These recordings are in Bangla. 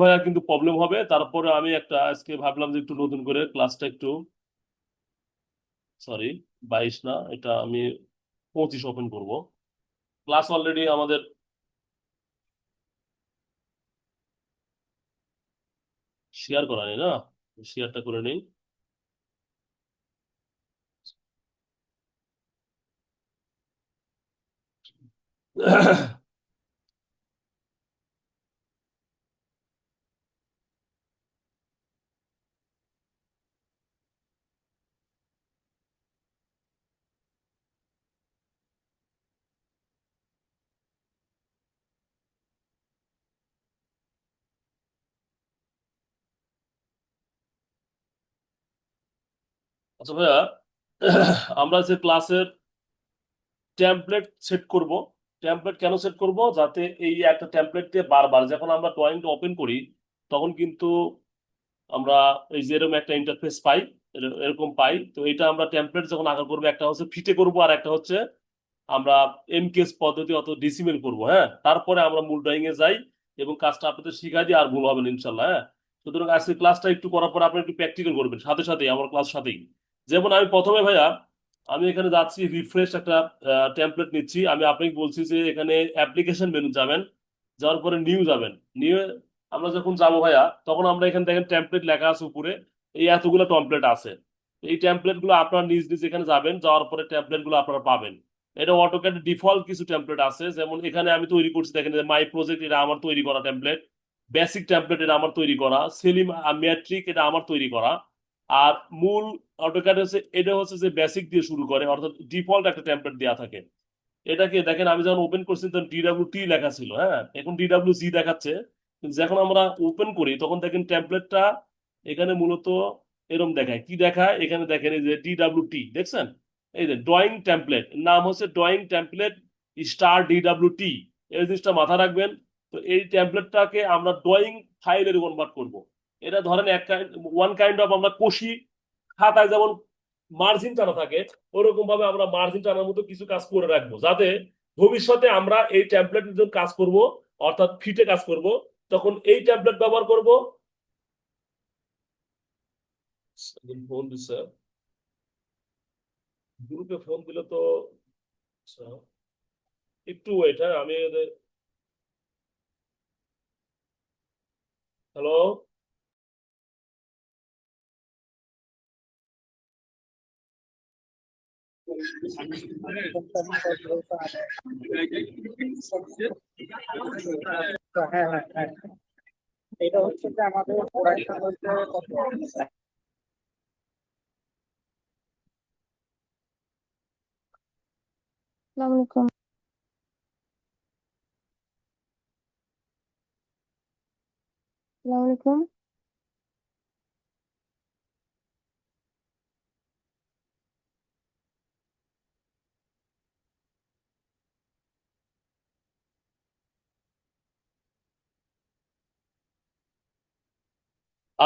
ভাইয়া কিন্তু প্রবলেম হবে। তারপরে আমি একটা আজকে ভাবলাম যে একটু নতুন করে ক্লাসটা একটু, সরি 22 না, এটা আমি 25 ওপেন করব। ক্লাস অলরেডি আমাদের শেয়ার করা নেই না, শেয়ারটা করে নেই। আচ্ছা ভাইয়া, আমরা যে ক্লাসের টেমপ্লেট সেট করব। টেমপ্লেট কেন সেট করব? যাতে এই একটা টেমপ্লেট দিয়ে বারবার যখন আমরা ড্রয়িংটা ওপেন করি, তখন কিন্তু আমরা এই যে এরকম একটা ইন্টারফেস পাই, এরকম পাই। তো এটা আমরা টেমপ্লেট যখন আকার করবো, একটা হচ্ছে ফিটে করব আর একটা হচ্ছে আমরা এমকেএস পদ্ধতি অত ডিসিমেল করব। হ্যাঁ, তারপরে আমরা মূল ড্রয়িং এ যাই এবং কাজটা আপনাদের শিখাই দিই, আর ভুল হবে না ইনশাল্লাহ। হ্যাঁ, সুতরাং আজকে ক্লাসটা একটু করার পর আপনি একটু প্র্যাকটিক্যাল করবেন সাথে সাথেই, আমার ক্লাস সাথেই। যেমন আমি প্রথমে ভাইয়া, আমি এখানে যাচ্ছি, রিফ্রেশ একটা টেমপ্লেট নিচ্ছি। আমি আপনাকে বলছি যে এখানে অ্যাপ্লিকেশন মেনু যাবেন, যাওয়ার পরে নিউ যাবেন। নিউ আমরা যখন যাবো ভাইয়া, তখন আমরা এখানে দেখেন টেমপ্লেট লেখা আছে উপরে, এই এতগুলো টেমপ্লেট আছে। এই টেমপ্লেট গুলো আপনার নিজ নিজ এখানে যাবেন, যাওয়ার পরে টেমপ্লেট গুলো আপনারা পাবেন। এটা অটোক্যাড ডিফল্ট কিছু টেমপ্লেট আছে, যেমন এখানে আমি তৈরি করছি দেখেন, মাই প্রজেক্ট এটা আমার তৈরি করা টেমপ্লেট, বেসিক টেমপ্লেট এটা আমার তৈরি করা, সেলিম ম্যাট্রিক এটা আমার তৈরি করা। আর মূল অটোক্যাড হচ্ছে, এটা হচ্ছে যে বেসিক দিয়ে শুরু করে, অর্থাৎ ডিফল্ট একটা টেমপ্লেট দেওয়া থাকে। এটাকে দেখেন, আমি যখন ওপেন করছি তখন DWT লেখা ছিল, হ্যাঁ, এখন DWG দেখাচ্ছে। কিন্তু যখন আমরা ওপেন করি তখন দেখেন টেমপ্লেটটা এখানে মূলত এরকম দেখায়। কি দেখায় এখানে দেখেন, এই যে DWT দেখছেন, এই যে ড্রয়িং টেমপ্লেট, নাম হচ্ছে ড্রয়িং টেমপ্লেট স্টার DWT। এই জিনিসটা মাথায় রাখবেন। তো এই টেমপ্লেটটাকে আমরা ড্রয়িং ফাইলে কনভার্ট করব। এটা ধরেন এক ওয়ান কাইন্ড অফ, আমরা কষি খাতায় যেমন মার্জিন টানা থাকে, ওরকম ভাবে আমরা মার্জিন টানার মতো কিছু কাজ করে রাখবো, যাতে ভবিষ্যতে আমরা এই ট্যাম্পলেট যখন কাজ করব, অর্থাৎ ফিটে কাজ করব, তখন এই ট্যাম্পলেট ব্যবহার করব। ফোন দিচ্ছে, গ্রুপে ফোন দিলে তো। আচ্ছা, একটু ওয়েট, হ্যাঁ আমি, হ্যালো। হ্যাঁ হ্যাঁ হ্যাঁ, এটা হচ্ছে যে আমাদের পড়াশোনার কত। আসসালামু আলাইকুম। আসসালামু আলাইকুম।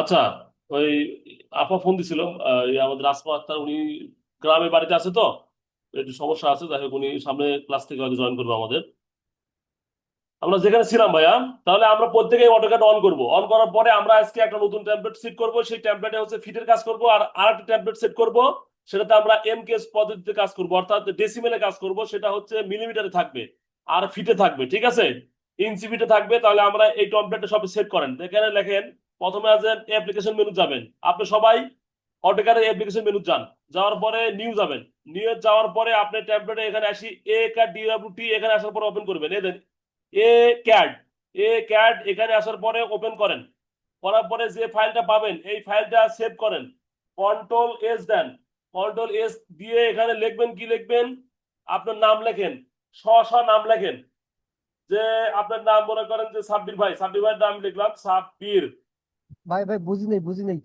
আচ্ছা, ওই আপা ফোন দিছিল, এই আমাদের আসমা আক্তার, উনি গ্রামে বাড়িতে আছে তো, একটু সমস্যা আছে, যাই হোক উনি সামনে ক্লাস থেকে হয়তো জয়েন করবে আমাদের। আমরা যেখানে ছিলাম ভাইয়া, তাহলে আমরা প্রত্যেকেই অটোক্যাড অন করব। অন করার পরে আমরা আজকে একটা নতুন টেমপ্লেট সেট করব। সেই টেমপ্লেটে হচ্ছে ফিটের কাজ করব, আর আরেকটা টেমপ্লেট সেট করব, সেটাতে আমরা এমকেএস পদ্ধতিতে কাজ করব, অর্থাৎ ডেসিমেলে কাজ করব। সেটা হচ্ছে মিলিমিটারে থাকবে আর ফিটে থাকবে, ঠিক আছে, ইঞ্চি ফিটে থাকবে। তাহলে আমরা এই টেমপ্লেটটা সব সেট করেন, এখানে লেখেন। প্রথমে আছেন অ্যাপ্লিকেশন মেনু যাবেন, আপনি সবাই অটোক্যাডের অ্যাপ্লিকেশন মেনু যান। যাওয়ার পরে নিউ যাবেন। নিউ যাওয়ার পরে আপনি টেমপ্লেটে এখানে আসি, এ ক্যাড DWT, এখানে আসার পরে ওপেন করবেন। এই দেন এ ক্যাড, এ ক্যাড এখানে আসার পরে ওপেন করেন। করার পরে যে ফাইলটা পাবেন, এই ফাইলটা সেভ করেন। কন্ট্রোল S দেন। কন্ট্রোল S দিয়ে এখানে লিখবেন, কি লিখবেন, আপনার নাম লেখেন, নাম লেখেন। যে আপনার নাম মনে করেন যে সাব্বির ভাই, সাব্বির ভাইয়ের নাম লিখলাম সাব্বির। ভাই ভাই, বুঝি নাই বুঝি নাই।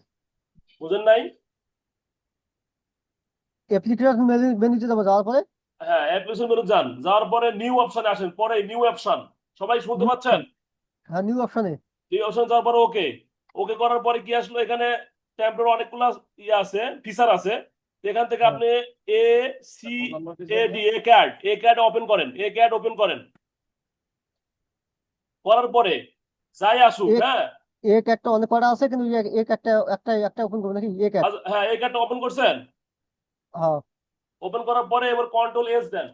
বুঝেন নাই? অ্যাপ্লিকেশন মেনুতে যাবো, যাওয়ার পরে হ্যাঁ, অ্যাপ্লিকেশন মেনু যান, যাওয়ার পরে নিউ অপশনে আসেন, পরে নিউ অপশন। সবাই শুনতে নিউ পাচ্ছেন? অপশন। হ্যাঁ, নিউ অপশনে। নিউ অপশন যাওয়ার পরে ওকে। ওকে করার পরে কি আসলো, এখানে ট্যাবের অনেকগুলো ইয়ে আছে, ফিচার আছে। এখান থেকে হ্যাঁ আপনি A C A CAD open করেন, এ ক্যাড ওপেন করেন। করার পরে যাই আসুক, এ হ্যাঁ, এ ক্যাটটা অনেক করা আছে, কিন্তু এ ক্যাটটা একটা ওপেন করবো নাকি? এ ক্যাট। আচ্ছা, হ্যাঁ এই কার্ডটা ওপেন করছেন। হ্যাঁ। ওপেন করার পরে এবার কন্ট্রোল এস দেন,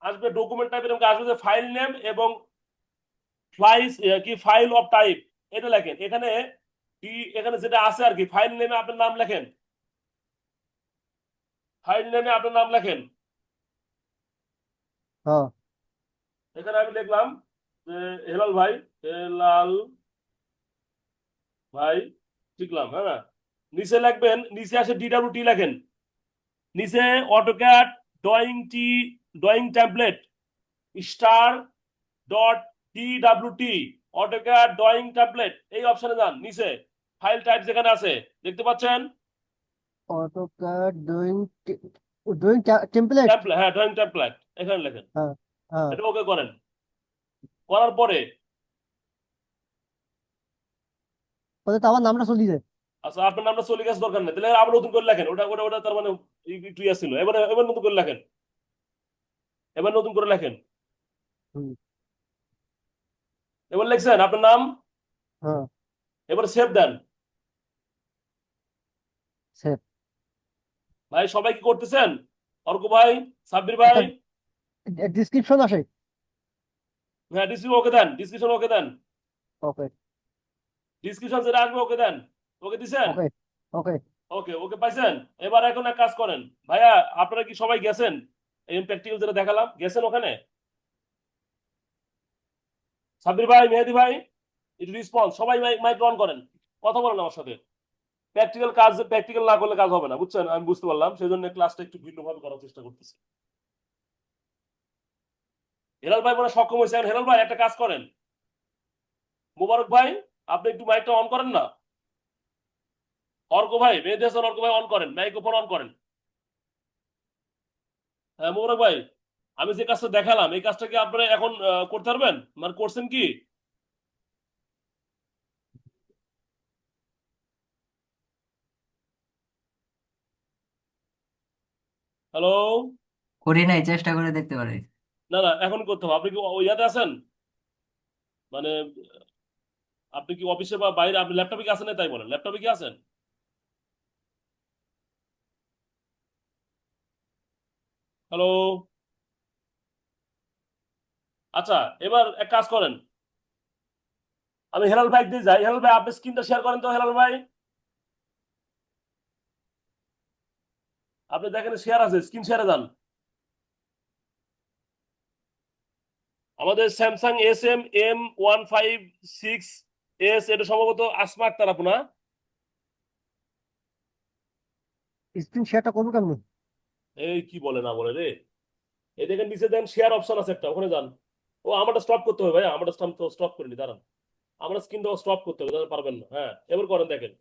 আসবে ডকুমেন্ট টাইপের আসবে যে ফাইল নেম এবং ফাইল অফ টাইপ, এটা লেখেন এখানে। কি এখানে যেটা আছে আর কি, ফাইল নেমে আপনার নাম লেখেন, ফাইল নেমে আপনার নাম লেখেন। হ্যাঁ। এখানে আমি লিখলাম যে হেলাল ভাই, হেলাল ভাই লিখলাম, হ্যাঁ। নিচে লিখবেন, নিচে আসে ডিডব্লিউটি লেখেন, নিচে AutoCAD drawing drawing template star dot DWT AutoCAD drawing template, এই অপশনে যান, নিচে ফাইল টাইপ যেখানে আছে দেখতে পাচ্ছেন, অটোক্যাড ডুইং টেমপ্লেট। টেমপ্লেট, হ্যাঁ ড্রয়িং টেমপ্লেট এখানে লেখেন। হ্যাঁ। হ্যাঁ। এটা ওকে করেন, করার পরে ওদের তো আমার নামটা চলে যায়। আচ্ছা আপনার নামটা চলে গেছে, দরকার নেই, তাহলে আবার নতুন করে লেখেন, ওটা ওটা ওটা তার মানে একটু ইয়ে ছিল, এবার এবার নতুন করে লেখেন, এবার নতুন করে লেখেন। হুম। এবার লিখছেন আপনার নাম, হ্যাঁ। এবার সেভ দেন। সেভ। ভাই সবাই কি করতেছেন? অর্ক ভাই, সাব্বির ভাই, একটা ডিসক্রিপশন আসে। হ্যাঁ ডিসক্রিপশন ওকে দেন, ডিসক্রিপশন ওকে দেন, ওকে। ডিসক্রিপশন যেটা আসবে ওকে দেন, ওকে দিছেন? ওকে। ওকে। ওকে ওকে পাইছেন। এবার এখন এক কাজ করেন ভাইয়া, আপনারা কি সবাই গেছেন এই প্র্যাকটিক্যাল যেটা দেখালাম, গেছেন ওখানে? সাব্বির ভাই, মেহেদি ভাই, একটু রেসপন্স, সবাই মাইক অন করেন, কথা বলেন আমার সাথে। প্র্যাকটিক্যাল কাজ, প্র্যাকটিক্যাল না করলে কাজ হবে না, বুঝছেন? আমি বুঝতে পারলাম, সেই জন্য ক্লাসটা একটু ভিন্নভাবে করার চেষ্টা করতেছি। হেলাল ভাই মনে হয় সক্ষম হয়েছে। এখন হেলাল ভাই একটা কাজ করেন, মোবারক ভাই আপনি একটু মাইকটা অন করেন না। অর্ক ভাই, মেহেদি হাসান অর্ক ভাই অন করেন, মাইক্রোফোন অন করেন। হ্যাঁ মোবারক ভাই, আমি যে কাজটা দেখালাম এই কাজটা কি আপনারা এখন করতে পারবেন, মানে করছেন কি? হ্যালো? করি নাই, চেষ্টা করে দেখতে পারি। না না এখন করতে হবে। আপনি কি ওই ইয়াতে আছেন, মানে আপনি কি অফিসে বা বাইরে, আপনি ল্যাপটপে কি আছেন? না তাই বলেন, ল্যাপটপে কি আছেন? হ্যালো? আচ্ছা, এবার এক কাজ করেন, আমি হেলাল ভাই দিয়ে যাই। হেলাল ভাই আপনি স্ক্রিনটা শেয়ার করেন তো, হেলাল ভাই আপনি দেখেন শেয়ার আছে, স্ক্রিন শেয়ারে যান। আমাদের স্যামসাং SM M156S, এটা সম্ভবত আসমা আক্তার আপনার। স্ক্রিন শেয়ারটা করবো কেমন? এই কি বলে না বলে রে, এই দেখেন নিচে দেন শেয়ার অপশন আছে একটা, ওখানে যান। ও আমারটা স্টপ করতে হবে ভাই, আমারটা স্টপ করিনি, দাঁড়ান, আমার স্ক্রিনটা স্টপ করতে হবে, দাঁড়ান, পারবেন না। হ্যাঁ এবার করেন, দেখেন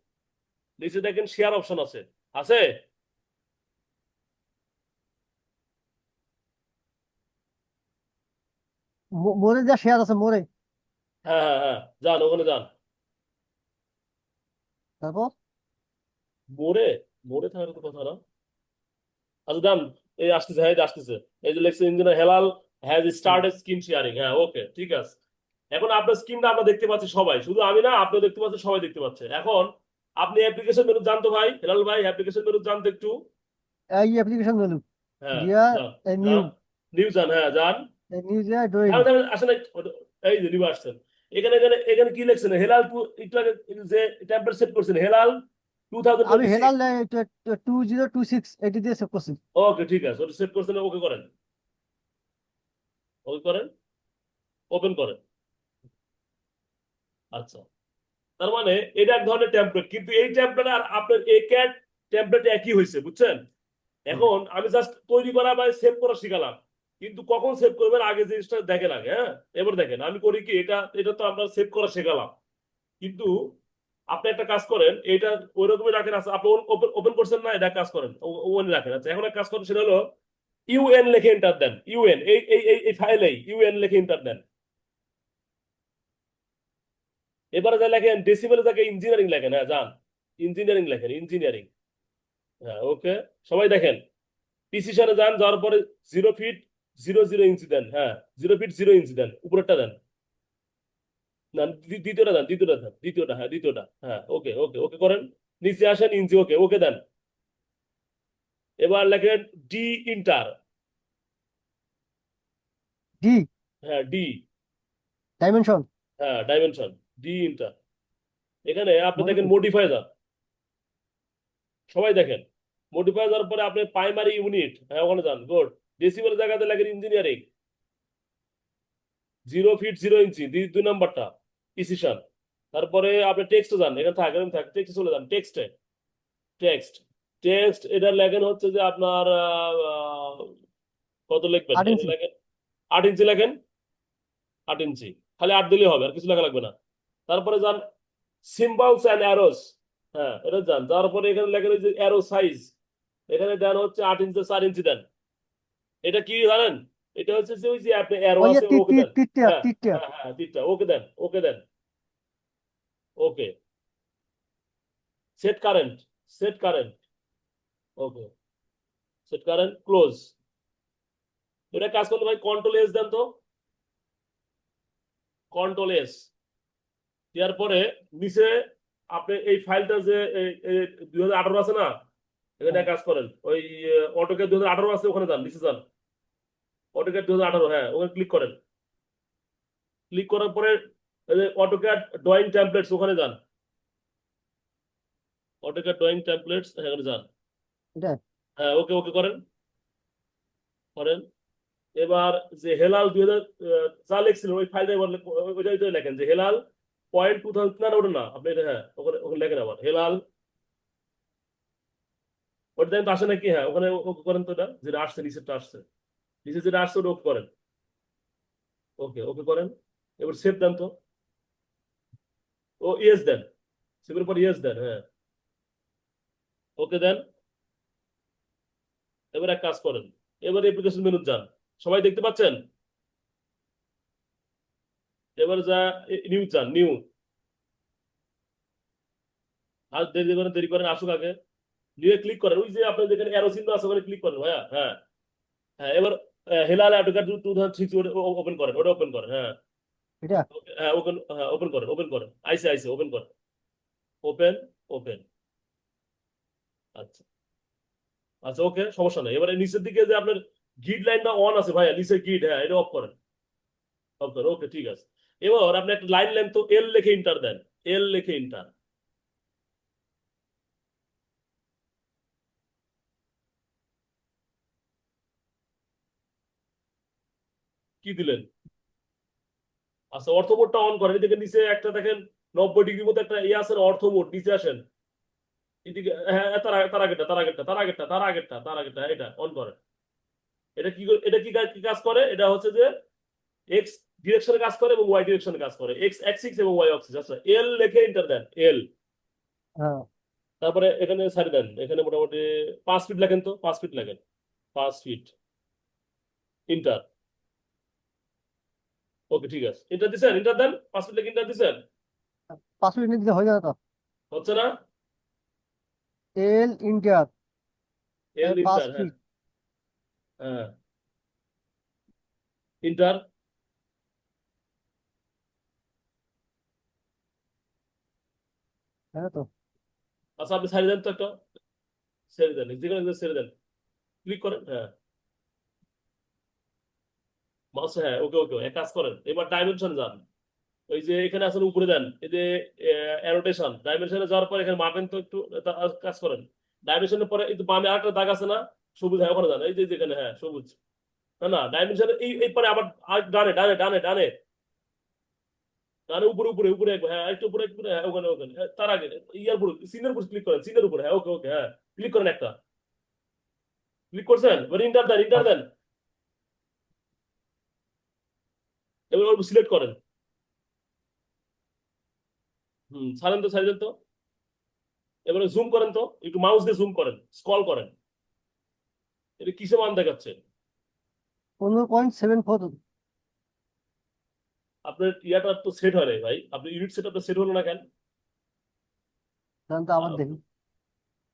নিচে দেখেন শেয়ার অপশন আছে, আছে? মোরে যা শেয়ার আছে মোরে। হ্যাঁ হ্যাঁ হ্যাঁ, যান ওখানে যান। তারপর মোড়ে, মোড়ে থাকার তো কথা না। আচ্ছা যান, এই আসতেছে, হ্যাঁ এই যে আসতেছে, এই যে লেখছে engineer Helal has started screen sharing, হ্যাঁ ওকে ঠিক আছে। এখন আপনার স্ক্রিনটা আমরা দেখতে পাচ্ছি সবাই, শুধু আমি না, আপনিও দেখতে পাচ্ছেন, সবাই দেখতে পাচ্ছে। এখন আপনি অ্যাপ্লিকেশন মেনু জানতো ভাই, হেলাল ভাই অ্যাপ্লিকেশন মেনু জানতো একটু? এই অ্যাপ্লিকেশন মেনু হ্যাঁ দিয়া যান, নিউ। যান, নিউ যান, হ্যাঁ যান। নিউ দিয়া ডুইং। আসলে এই যে নিউ আসছেন, এখানে এখানে এখানে কি লিখছেন হেলাল একটু আগে যে টেম্পারেচার সেট করছেন হেলাল আমি হেলাল 2026। 2026 এটি দিয়ে সেভ করছি। ওকে ঠিক আছে, ওটা সেট করছেন, ওকে করেন, ওকে করেন, ওপেন করেন। আচ্ছা, তার মানে এটা এক ধরনের টেমপ্লেট, কিন্তু এই টেমপ্লেট আর আপনার এই ক্যাট টেমপ্লেট একই হয়েছে, বুঝছেন? হুম। এখন আমি জাস্ট তৈরি করা বা সেভ করা শিখালাম, কিন্তু কখন সেভ করবেন আগে জিনিসটা দেখেন আগে, হ্যাঁ। এবার দেখেন আমি করি কি, এটা এটা তো আমরা সেভ করা শেখালাম, কিন্তু আপনি একটা কাজ করেন, এটা ওই রকমই রাখেন। আচ্ছা আপনি ওপেন ওপেন করছেন না, এটা কাজ করেন, ওপেন রাখেন। আচ্ছা এখন এক কাজ করেন, সেটা হলো ইউএন লিখে এন্টার দেন, ইউএন এই এই এই এই ফাইলেই ইউএন লিখে এন্টার দেন। এবারে যা লেখেন ডেসিমেলে যাকে ইঞ্জিনিয়ারিং লেখেন, হ্যাঁ যান, ইঞ্জিনিয়ারিং লেখেন, ইঞ্জিনিয়ারিং, হ্যাঁ ওকে। সবাই দেখেন, প্রিসিশনে যান, যাওয়ার পরে 0 ফিট 00 ইঞ্চি দেন, হ্যাঁ 0 ফিট 0 ইঞ্চি দেন, উপরেরটা দেন, না, দ্বিতীয়টা দেন, দ্বিতীয়টা দেন, দ্বিতীয়টা, হ্যাঁ দ্বিতীয়টা, হ্যাঁ ওকে ওকে ওকে করেন। নিচে আসেন, ইঞ্চি, ওকে ওকে দেন। এবার লেখেন ডি ইন্টার। ডি হ্যাঁ ডি, ডাইমেনশন হ্যাঁ ডাইমেনশন, ডি ইন্টার। এখানে আপনি দেখেন মডিফাই মডিফাই যান, সবাই দেখেন মডিফাই যাওয়ার পরে আপনি প্রাইমারি ইউনিট, হ্যাঁ ওখানে যান, গুড। ডেসিমেল জায়গাতে লেখেন ইঞ্জিনিয়ারিং, 0 ফিট 0 ইঞ্চি, দুই নাম্বারটা প্রিসিশন। তারপরে আপনি টেক্সটে যান, এখানে থাক, এখানে থাক, টেক্সটে চলে যান, টেক্সটে, টেক্সট, টেক্সট এটা লেখেন হচ্ছে যে আপনার কত লিখবেন, 8 এটা ইঞ্চি লেখেন 8 ইঞ্চি লেখেন, 8 ইঞ্চি, খালি 8 দিলেই হবে, আর কিছু লেখা লাগবে না। তারপরে যান সিম্বলস অ্যান্ড অ্যারোস, হ্যাঁ এটা যান, তারপরে এখানে লেখেন ওই যে অ্যারো সাইজ, এখানে দেন হচ্ছে 8 ইঞ্চি 4 ইঞ্চি দেন। এটা কি জানেন, এটা হচ্ছে যে ওই যে আপনি অ্যারো ওই যে আছে, ওকে দেন। তীর হ্যাঁ তীর হ্যাঁ হ্যাঁ তিনটা, ওকে দেন, ওকে দেন, ওকে। সেট কারেন্ট, সেট কারেন্ট, ওকে, সেট কারেন্ট ক্লোজ। এটা কাজ করলে ভাই কন্ট্রোল এস দেন তো, কন্ট্রোল এস দেওয়ার পরে নিচে আপনি এই ফাইলটা যে 2018 আছে না, এখানে হ্যাঁ কাজ করেন ওই অটোক্যাড 2018 আছে, ওখানে যান, নিচে যান, অটোক্যাড 2018, হ্যাঁ ওখানে ক্লিক করেন। ক্লিক করার পরে অটোক্যাড ড্রয়িং টেমপ্লেটস, ওখানে যান, অটোক্যাড ড্রয়িং টেমপ্লেটস, এখানে যান, এটা হ্যাঁ ওকে ওকে করেন, করেন। এবার যে হেলাল 2000 যা লিখছিলেন ওই ফাইলটা এবার ওইটাই লেখেন যে হেলাল 0.2000, না না ওটা না আপনি এটা, হ্যাঁ ওখানে ওখানে লেখেন আবার হেলাল, ওটা টাইম আসে নাকি, হ্যাঁ ওখানে ওকে করেন তো, এটা যেটা আসছে নিচেরটা আসছে, নিচে যেটা আসছে ওটা ওকে করেন, ওকে ওকে করেন। এবার সেভ দেন তো, ও ইয়েস দেন, সেভের পর ইয়েস দেন, হ্যাঁ ওকে দেন। এবার এক কাজ করেন, এবার অ্যাপ্লিকেশন মেনু যান, সবাই দেখতে পাচ্ছেন? এবার যা নিউ যান, নিউ, আর দেরি করেন, আসুক আগে। নিউ ক্লিক করেন, ওই যে আপনার যেখানে অ্যারো চিহ্ন আছে ওখানে ক্লিক করেন ভাইয়া, হ্যাঁ হ্যাঁ। এবার হেলাল অ্যাডভোকেট 2006 ওপেন করেন, ওটা ওপেন করেন, হ্যাঁ এটা হ্যাঁ ওপেন, হ্যাঁ ওপেন করেন, ওপেন করেন, আইসে আইসে ওপেন করেন, ওপেন, ওপেন, আচ্ছা আচ্ছা ওকে সমস্যা নেই। এবারে নিচের দিকে যে আপনার গিড লাইনটা অন আছে ভাইয়া, নিচে গিড, হ্যাঁ এটা অফ করেন, অফ করেন, ওকে ঠিক আছে। এবার আপনি একটা লাইন লেন তো, এল লিখে ইন্টার দেন, এল লিখে ইন্টার। কি দিলেন? আচ্ছা অর্থ মোডটা অন করেন, এদিকে নিচে একটা দেখেন 90 ডিগ্রির মতো একটা ইয়ে আছে না, অর্থ মোড, নিচে আসেন এদিকে, হ্যাঁ তার আগেরটা, তার আগেরটা, তার আগেরটা, তার আগেরটা, তার আগেরটা, এটা অন করেন। এটা কি এটা কি কাজ করে, এটা হচ্ছে যে এক্স ডিরেকশনে কাজ করে এবং ওয়াই ডিরেকশনে কাজ করে, এক্স অ্যাক্সিস এবং ওয়াই অ্যাক্সিস। আচ্ছা এল লিখে এন্টার দেন, এল। হ্যাঁ তারপরে এখানে সারি দেন, এখানে মোটামুটি 5 ফিট লেখেন তো, 5 ফিট লেখেন, 5 ফিট, ইন্টার, ওকে ঠিক আছে। ইন্টার দিছেন, ইন্টার দেন, 5 ফিট লেখে ইন্টার দিছেন, 5 মিনিট দিতে হয়ে যাবে তো। হচ্ছে না? এল ইন্ডিয়ার এল পাঁচ ইন্টার, হ্যাঁ ফিট হ্যাঁ ইন্টার। হ্যাঁ তো আচ্ছা আপনি সারি দেন তো একটা, ছেড়ে দেন, যেখানে ছেড়ে দেন, ক্লিক করেন, হ্যাঁ মাউস, হ্যাঁ ওকে ওকে এক কাজ করেন, এবার ডাইমেনশন যান, ওই যে এখানে আসলে উপরে দেন, এই যে অ্যানোটেশন, ডাইমেনশনে যাওয়ার পর এখানে মাপেন তো একটু, কাজ করেন। ডাইমেনশনের পরে এই বামে আরেকটা দাগ আছে না, সবুজ, হ্যাঁ ওখানে যান, এই যে যেখানে, হ্যাঁ সবুজ, না না ডাইমেনশনে এই পরে আবার ডানে ডানে ডানে ডানে ডানে, উপরে উপরে উপরে একবার, হ্যাঁ একটু উপরে একটু, হ্যাঁ ওখানে ওখানে, হ্যাঁ, তার আগে ইয়ার উপর, সিনের উপর ক্লিক করেন, সিনের উপরে, হ্যাঁ ওকে ওকে, হ্যাঁ ক্লিক করেন একটা, ক্লিক করছেন, এবার ইন্টার দেন, ইন্টার দেন। এবার ওর সিলেক্ট করেন, ছাড়েন তো, ছাড়ি দেন তো। এবারে জুম করেন তো, একটু মাউস দিয়ে জুম করেন, স্ক্রল করেন, এটা কিসে মান দেখাচ্ছে? 15.74 আপনার ইয়াটা তো সেট হয় নাই ভাই, আপনি ইউনিট সেট আপনার সেট হলো না কেন? জানতো আবার আ- দেখি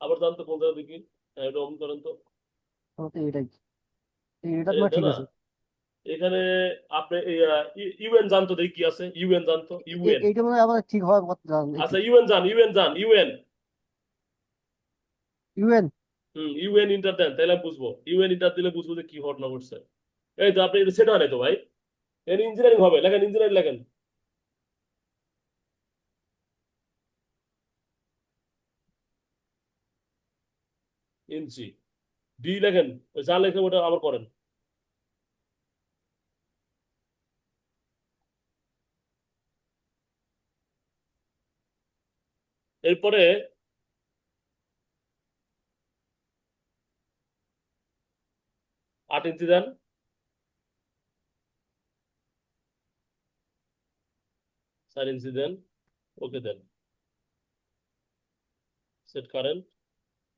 আবার জান তো কোন জায়গা দেখি, হ্যাঁ, এটা অন করেন তো, তো এটাই এটা এটা তোমার এটা ঠিক না, আছে এখানে আপনি ইউএন জানতো দেখি কি আছে, ইউএন জানতো, ইউএন। এইটা মনে হয় আবার ঠিক হওয়ার কথা আচ্ছা ইউএন জান, ইউএন। ইউএন। ইউএন ইন্টার দেন, তাহলে আমি বুঝবো, ইউএন ইন্টার দিলে বুঝবো যে কি ঘটনা ঘটছে। এই তো আপনি এটা সেট হয় নাই তো ভাই, এর ইঞ্জিনিয়ারিং হবে, লেখেন ইঞ্জিনিয়ারিং লেখেন, ইঞ্চি, ডি লেখেন, ওই যা লেখেন ওটা আবার করেন। এরপরে 8 ইঞ্চি দেন, 4 ইঞ্চি দেন, ওকে দেন, সেট কারেন্ট,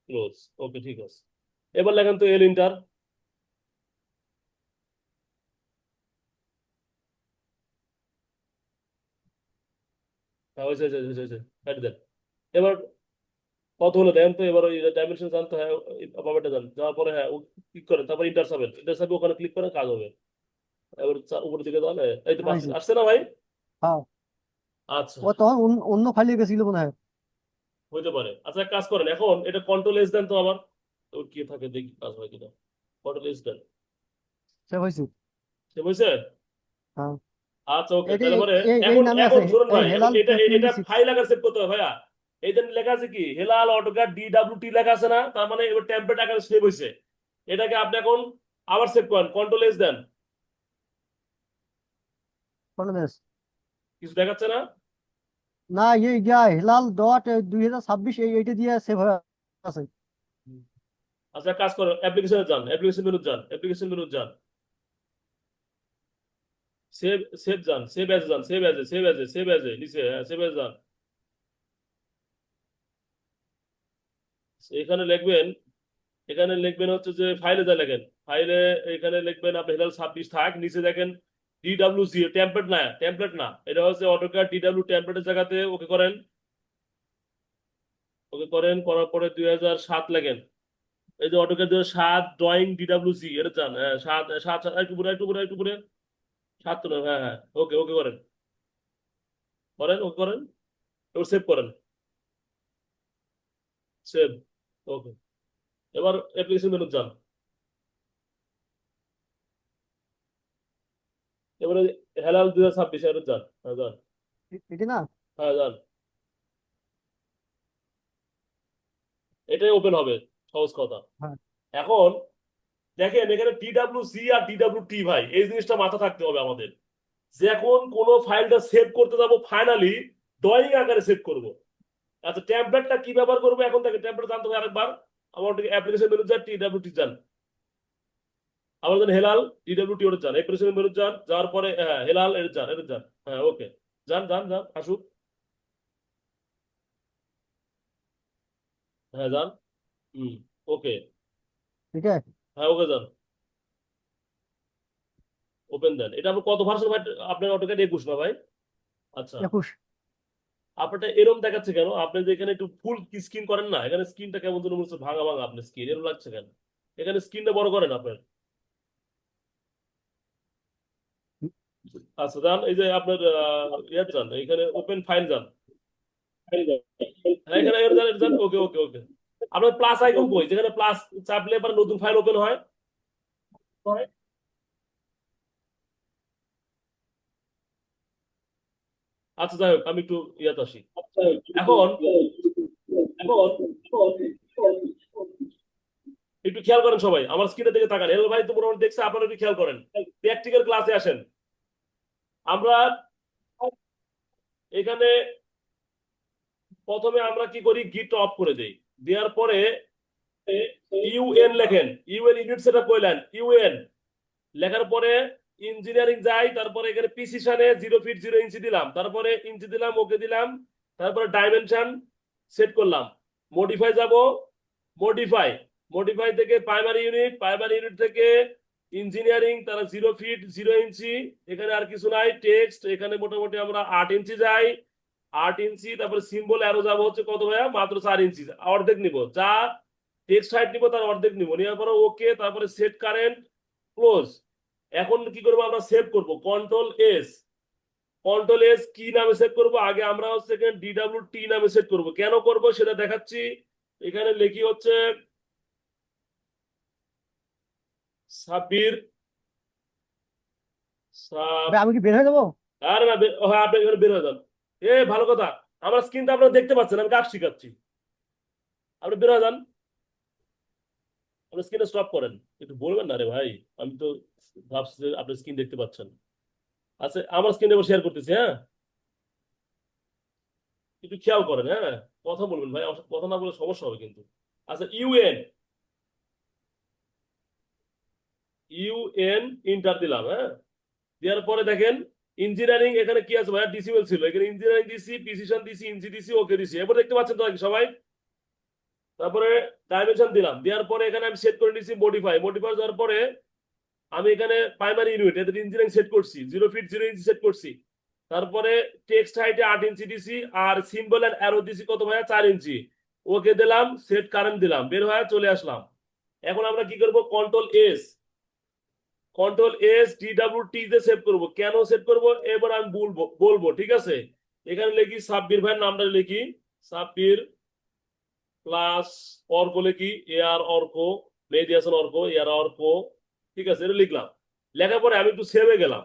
ক্লোজ, ওকে ঠিক আছে। এবার লেখেন তো এল ইন্টার, হ্যাঁ হয়েছে হয়েছে হয়েছে হয়েছে, কাটি দেন। এবার কত হলো দেন তো, এবার ওই ডাইমেনশন জানতো, হ্যাঁ পাবারটা জান, যাওয়ার পরে হ্যাঁ ক্লিক করেন, তারপর ইন্টার সাবেন, ইন্টার সাবে ওখানে ক্লিক করেন, কাজ হবে। এবার উপরের দিকে তাহলে এই তো হয়েছে। আসছে না ভাই? হ্যাঁ, আচ্ছা, ও তখন অন্য ফাইলে গেছিল মনে হয়। হইতে পারে। আচ্ছা এক কাজ করেন, এখন এটা কন্ট্রোল এস দেন তো আবার, ওর কি থাকে দেখি কাজ হয় কিনা। কন্ট্রোল এস দেন, সে হয়েছে। সে বুঝছে? হ্যাঁ, আচ্ছা ওকে, এটি তাহলে পরে এই এখন নামে আছে, এখন শুনুন এই ভাই, এখন হেলাল এটা এটা 26। ফাইল আকার সেভ করতে হবে ভাইয়া। এই যে লেখা আছে কি হেলাল অটোক্যাড DWT লেখা আছে না, তার মানে এবার টেমপ্লেট আকারে সেভ হয়েছে। এটাকে আপনি এখন আবার সেভ করেন, কন্ট্রোল এস দেন, কিছু দেখাচ্ছে না? না, এই যা হেলাল ডট 2026 এইটা দিয়ে সেভ হয়ে আছে। আচ্ছা কাজ করেন, অ্যাপ্লিকেশনে যান, অ্যাপ্লিকেশন মেনু যান, অ্যাপ্লিকেশন মেনু যান, সেভ সেভ যান, সেভ অ্যাজ যান, save as, save as, save as নিচে, হ্যাঁ সেভ অ্যাজ যান। এখানে লিখবেন, এখানে লিখবেন হচ্ছে যে ফাইলে যা লেখেন, ফাইলে এখানে লিখবেন আপনি হেলাল 26 থাক, নিচে দেখেন DWC টেমপ্লেট না, টেমপ্লেট না, এটা হচ্ছে অটোক্যাড DW টেমপ্লেটের জায়গাতে ওকে করেন, ওকে করেন, করার পরে 2007 লেখেন। এই যে অটোক্যাড 2007 ড্রয়িং DWC এটা চান, হ্যাঁ 7 7 একটু পুরো একটু পুরো একটু পুরো 7 তো না, হ্যাঁ হ্যাঁ ওকে ওকে করেন, করেন ওকে করেন, এবার সেভ করেন, সেভ, ওকে। এবার অ্যাপ্লিকেশন মেনু যান, এবারে হেলাল 2026 এর যান, হ্যাঁ যান, এটি না। হ্যাঁ যান, এটাই ওপেন হবে, সহজ কথা। হ্যাঁ, এখন দেখেন এখানে DWC আর DWT ভাই, এই জিনিসটা মাথা থাকতে হবে আমাদের, যে এখন কোন ফাইলটা সেভ করতে যাব ফাইনালি ড্রয়িং আকারে সেভ করব। আচ্ছা ট্যাবলেটটা কি ব্যবহার করবো, এখন দেখেন ট্যাবলেট জানতে হবে আরেকবার, আমার অ্যাপ্লিকেশন মেনু যান, DWT যান, আবার যান হেলাল DWT ওটা যান, অ্যাপ্লিকেশন মেনু যান, যাওয়ার পরে হ্যাঁ হেলাল এটা যান, এটা যান, হ্যাঁ ওকে, যান যান যান আসুক, হ্যাঁ যান, ওকে, ঠিক আছে। হ্যাঁ ওকে যান, ওপেন দেন। এটা আপনার কত ভার্সন ভাই, আপনার অটোক্যাড 21 না ভাই? আচ্ছা 21। আপনারটা এরকম দেখাচ্ছে কেন, আপনি যে এখানে একটু ফুল স্ক্রিন করেন না, এখানে স্ক্রিনটা কেমন যেন মনে হচ্ছে ভাঙা ভাঙা, আপনার স্ক্রিন এরকম লাগছে কেন? এখানে স্ক্রিনটা বড় করেন আপনার। আচ্ছা যান, এই যে আপনার ইয়ার যান, এখানে ওপেন ফাইল যান, হ্যাঁ এখানে এর যান, এর যান, ওকে ওকে ওকে। আপনার প্লাস আইকন কই, যেখানে প্লাস চাপলে এবার নতুন ফাইল ওপেন হয়? আচ্ছা যাই হোক, আমি একটু ইয়াতে আসি এখন। একটু খেয়াল করেন সবাই, আমার স্ক্রিনের দিকে তাকান, এল ভাই তো মোটামুটি দেখছে, আপনারা একটু খেয়াল করেন, প্র্যাকটিক্যাল ক্লাসে আসেন। আমরা এখানে প্রথমে আমরা কি করি, গিট অফ করে দেই, দেওয়ার পরে ইউএন লেখেন, ইউএন ইউনিট সেটআপ কইলেন, ইউএন লেখার পরে ইঞ্জিনিয়ারিং যাই, তারপরে এখানে প্রিসিশনে 0 ফিট 0 ইঞ্চি দিলাম, তারপরে ইঞ্চি দিলাম, ওকে দিলাম, তারপরে ডাইমেনশন সেট করলাম, মডিফাই যাব, মডিফাই, মডিফাই থেকে প্রাইমারি ইউনিট থেকে ইঞ্জিনিয়ারিং, তারা 0 ফিট 0 ইঞ্চি, এখানে আর কিছু নাই, টেক্সট এখানে মোটামুটি আমরা 8 ইঞ্চি যাই, 8 ইঞ্চি, তারপরে সিম্বল অ্যারো যাবো হচ্ছে কত ভাইয়া, মাত্র 4 ইঞ্চি, অর্ধেক নিব, যা টেক্সট হাইট নিব তার অর্ধেক নিব, নেওয়ার পরে ওকে, তারপরে সেট কারেন্ট, ক্লোজ। এখন কি করবো আমরা সেভ করব কন্ট্রোল এস কি নামে সেভ করব আগে আমরা হচ্ছে এখানে DWT নামে সেট করব কেন করব সেটা দেখাচ্ছি এখানে লিখি হচ্ছে সাব্বির সাব ভাই আমি কি বের হয়ে যাবো? আরে না হ্যাঁ আপনি এখানে বের হয়ে যান ভালো কথা আমার স্ক্রিনটা আপনারা দেখতে পাচ্ছেন আমি কাজ শিখাচ্ছি আপনি বের হয়ে যান আপনি স্ক্রিনটা স্টপ করেন একটু বলবেন না রে ভাই আমি তো ভাবছি যে আপনি স্ক্রিন দেখতে পাচ্ছেন আচ্ছা আমার স্ক্রিনে শেয়ার করতেছি হ্যাঁ একটু খেয়াল করেন হ্যাঁ কথা বলবেন ভাই আমার সাথে কথা না বলে সমস্যা হবে কিন্তু আচ্ছা ইউএন ইন্টার দিলাম হ্যাঁ দেওয়ার পরে দেখেন ইঞ্জিনিয়ারিং এখানে কি আছে ভাই ডিসিমেল ছিল এখানে ইঞ্জিনিয়ারিং দিছি প্রিসিশন দিছি ইঞ্জি দিছি ওকে দিছি এবার দেখতে পাচ্ছেন তো সবাই তারপরে ডাইমেনশন দিলাম দেওয়ার পরে এখানে আমি সেট করে নিয়েছি মডিফাই দেওয়ার পরে আমি এখানে প্রাইমারি ইউনিট এদের ইঞ্জিনিয়ারিং সেট করছি 0 ফিট 0 ইঞ্চি সেট করছি তারপরে টেক্সট হাইটে 8 ইঞ্চি দিছি আর সিম্বল এন্ড অ্যারো দিছি কত ভাইয়া 4 ইঞ্চি ওকে দিলাম সেট কারেন্ট দিলাম বের হয়ে চলে আসলাম এখন আমরা কি করব কন্ট্রোল এস DWT তে সেভ করব কেন সেভ করব এবার আমি বলবো ঠিক আছে এখানে লিখি সাব্বির ভাইয়ের নামটা লিখি সাব্বির প্লাস অর্ক লিখি এআর অর্ক মেডিয়াসন অর্ক এআর অর্ক ঠিক আছে এটা লিখলাম লেখার পরে আমি একটু সেভে গেলাম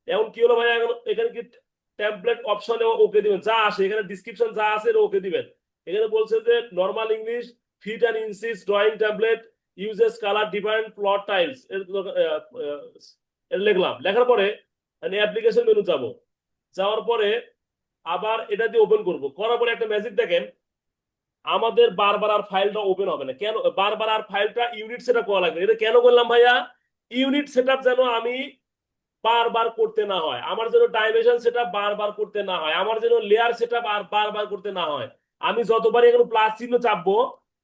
এখন কি হলো ভাই এখন এখানে কি টেমপ্লেট অপশনে ওকে দিবেন যা আসে এখানে ডিসক্রিপশন যা আছে ওকে দিবেন এখানে বলছে যে normal English fit and inches drawing template uses colour define plot tiles এটা লিখলাম লেখার পরে আমি অ্যাপ্লিকেশন মেনু যাওয়ার পরে আবার এটা দিয়ে ওপেন করব করার পরে একটা ম্যাজিক দেখেন আমাদের বারবার আর ফাইলটা ওপেন হবে না কেন বারবার আর ফাইলটা ইউনিট সেটআপ করা লাগবে এটা কেন করলাম ভাইয়া ইউনিট সেটআপ যেন আমি বারবার করতে না হয় আমার যেন ডাইমেনশন সেটআপ বারবার করতে না হয় আমার যেন লেয়ার সেটআপ আর বারবার করতে না হয় আমি যতবারই এখানে প্লাস চিহ্ন চাপবো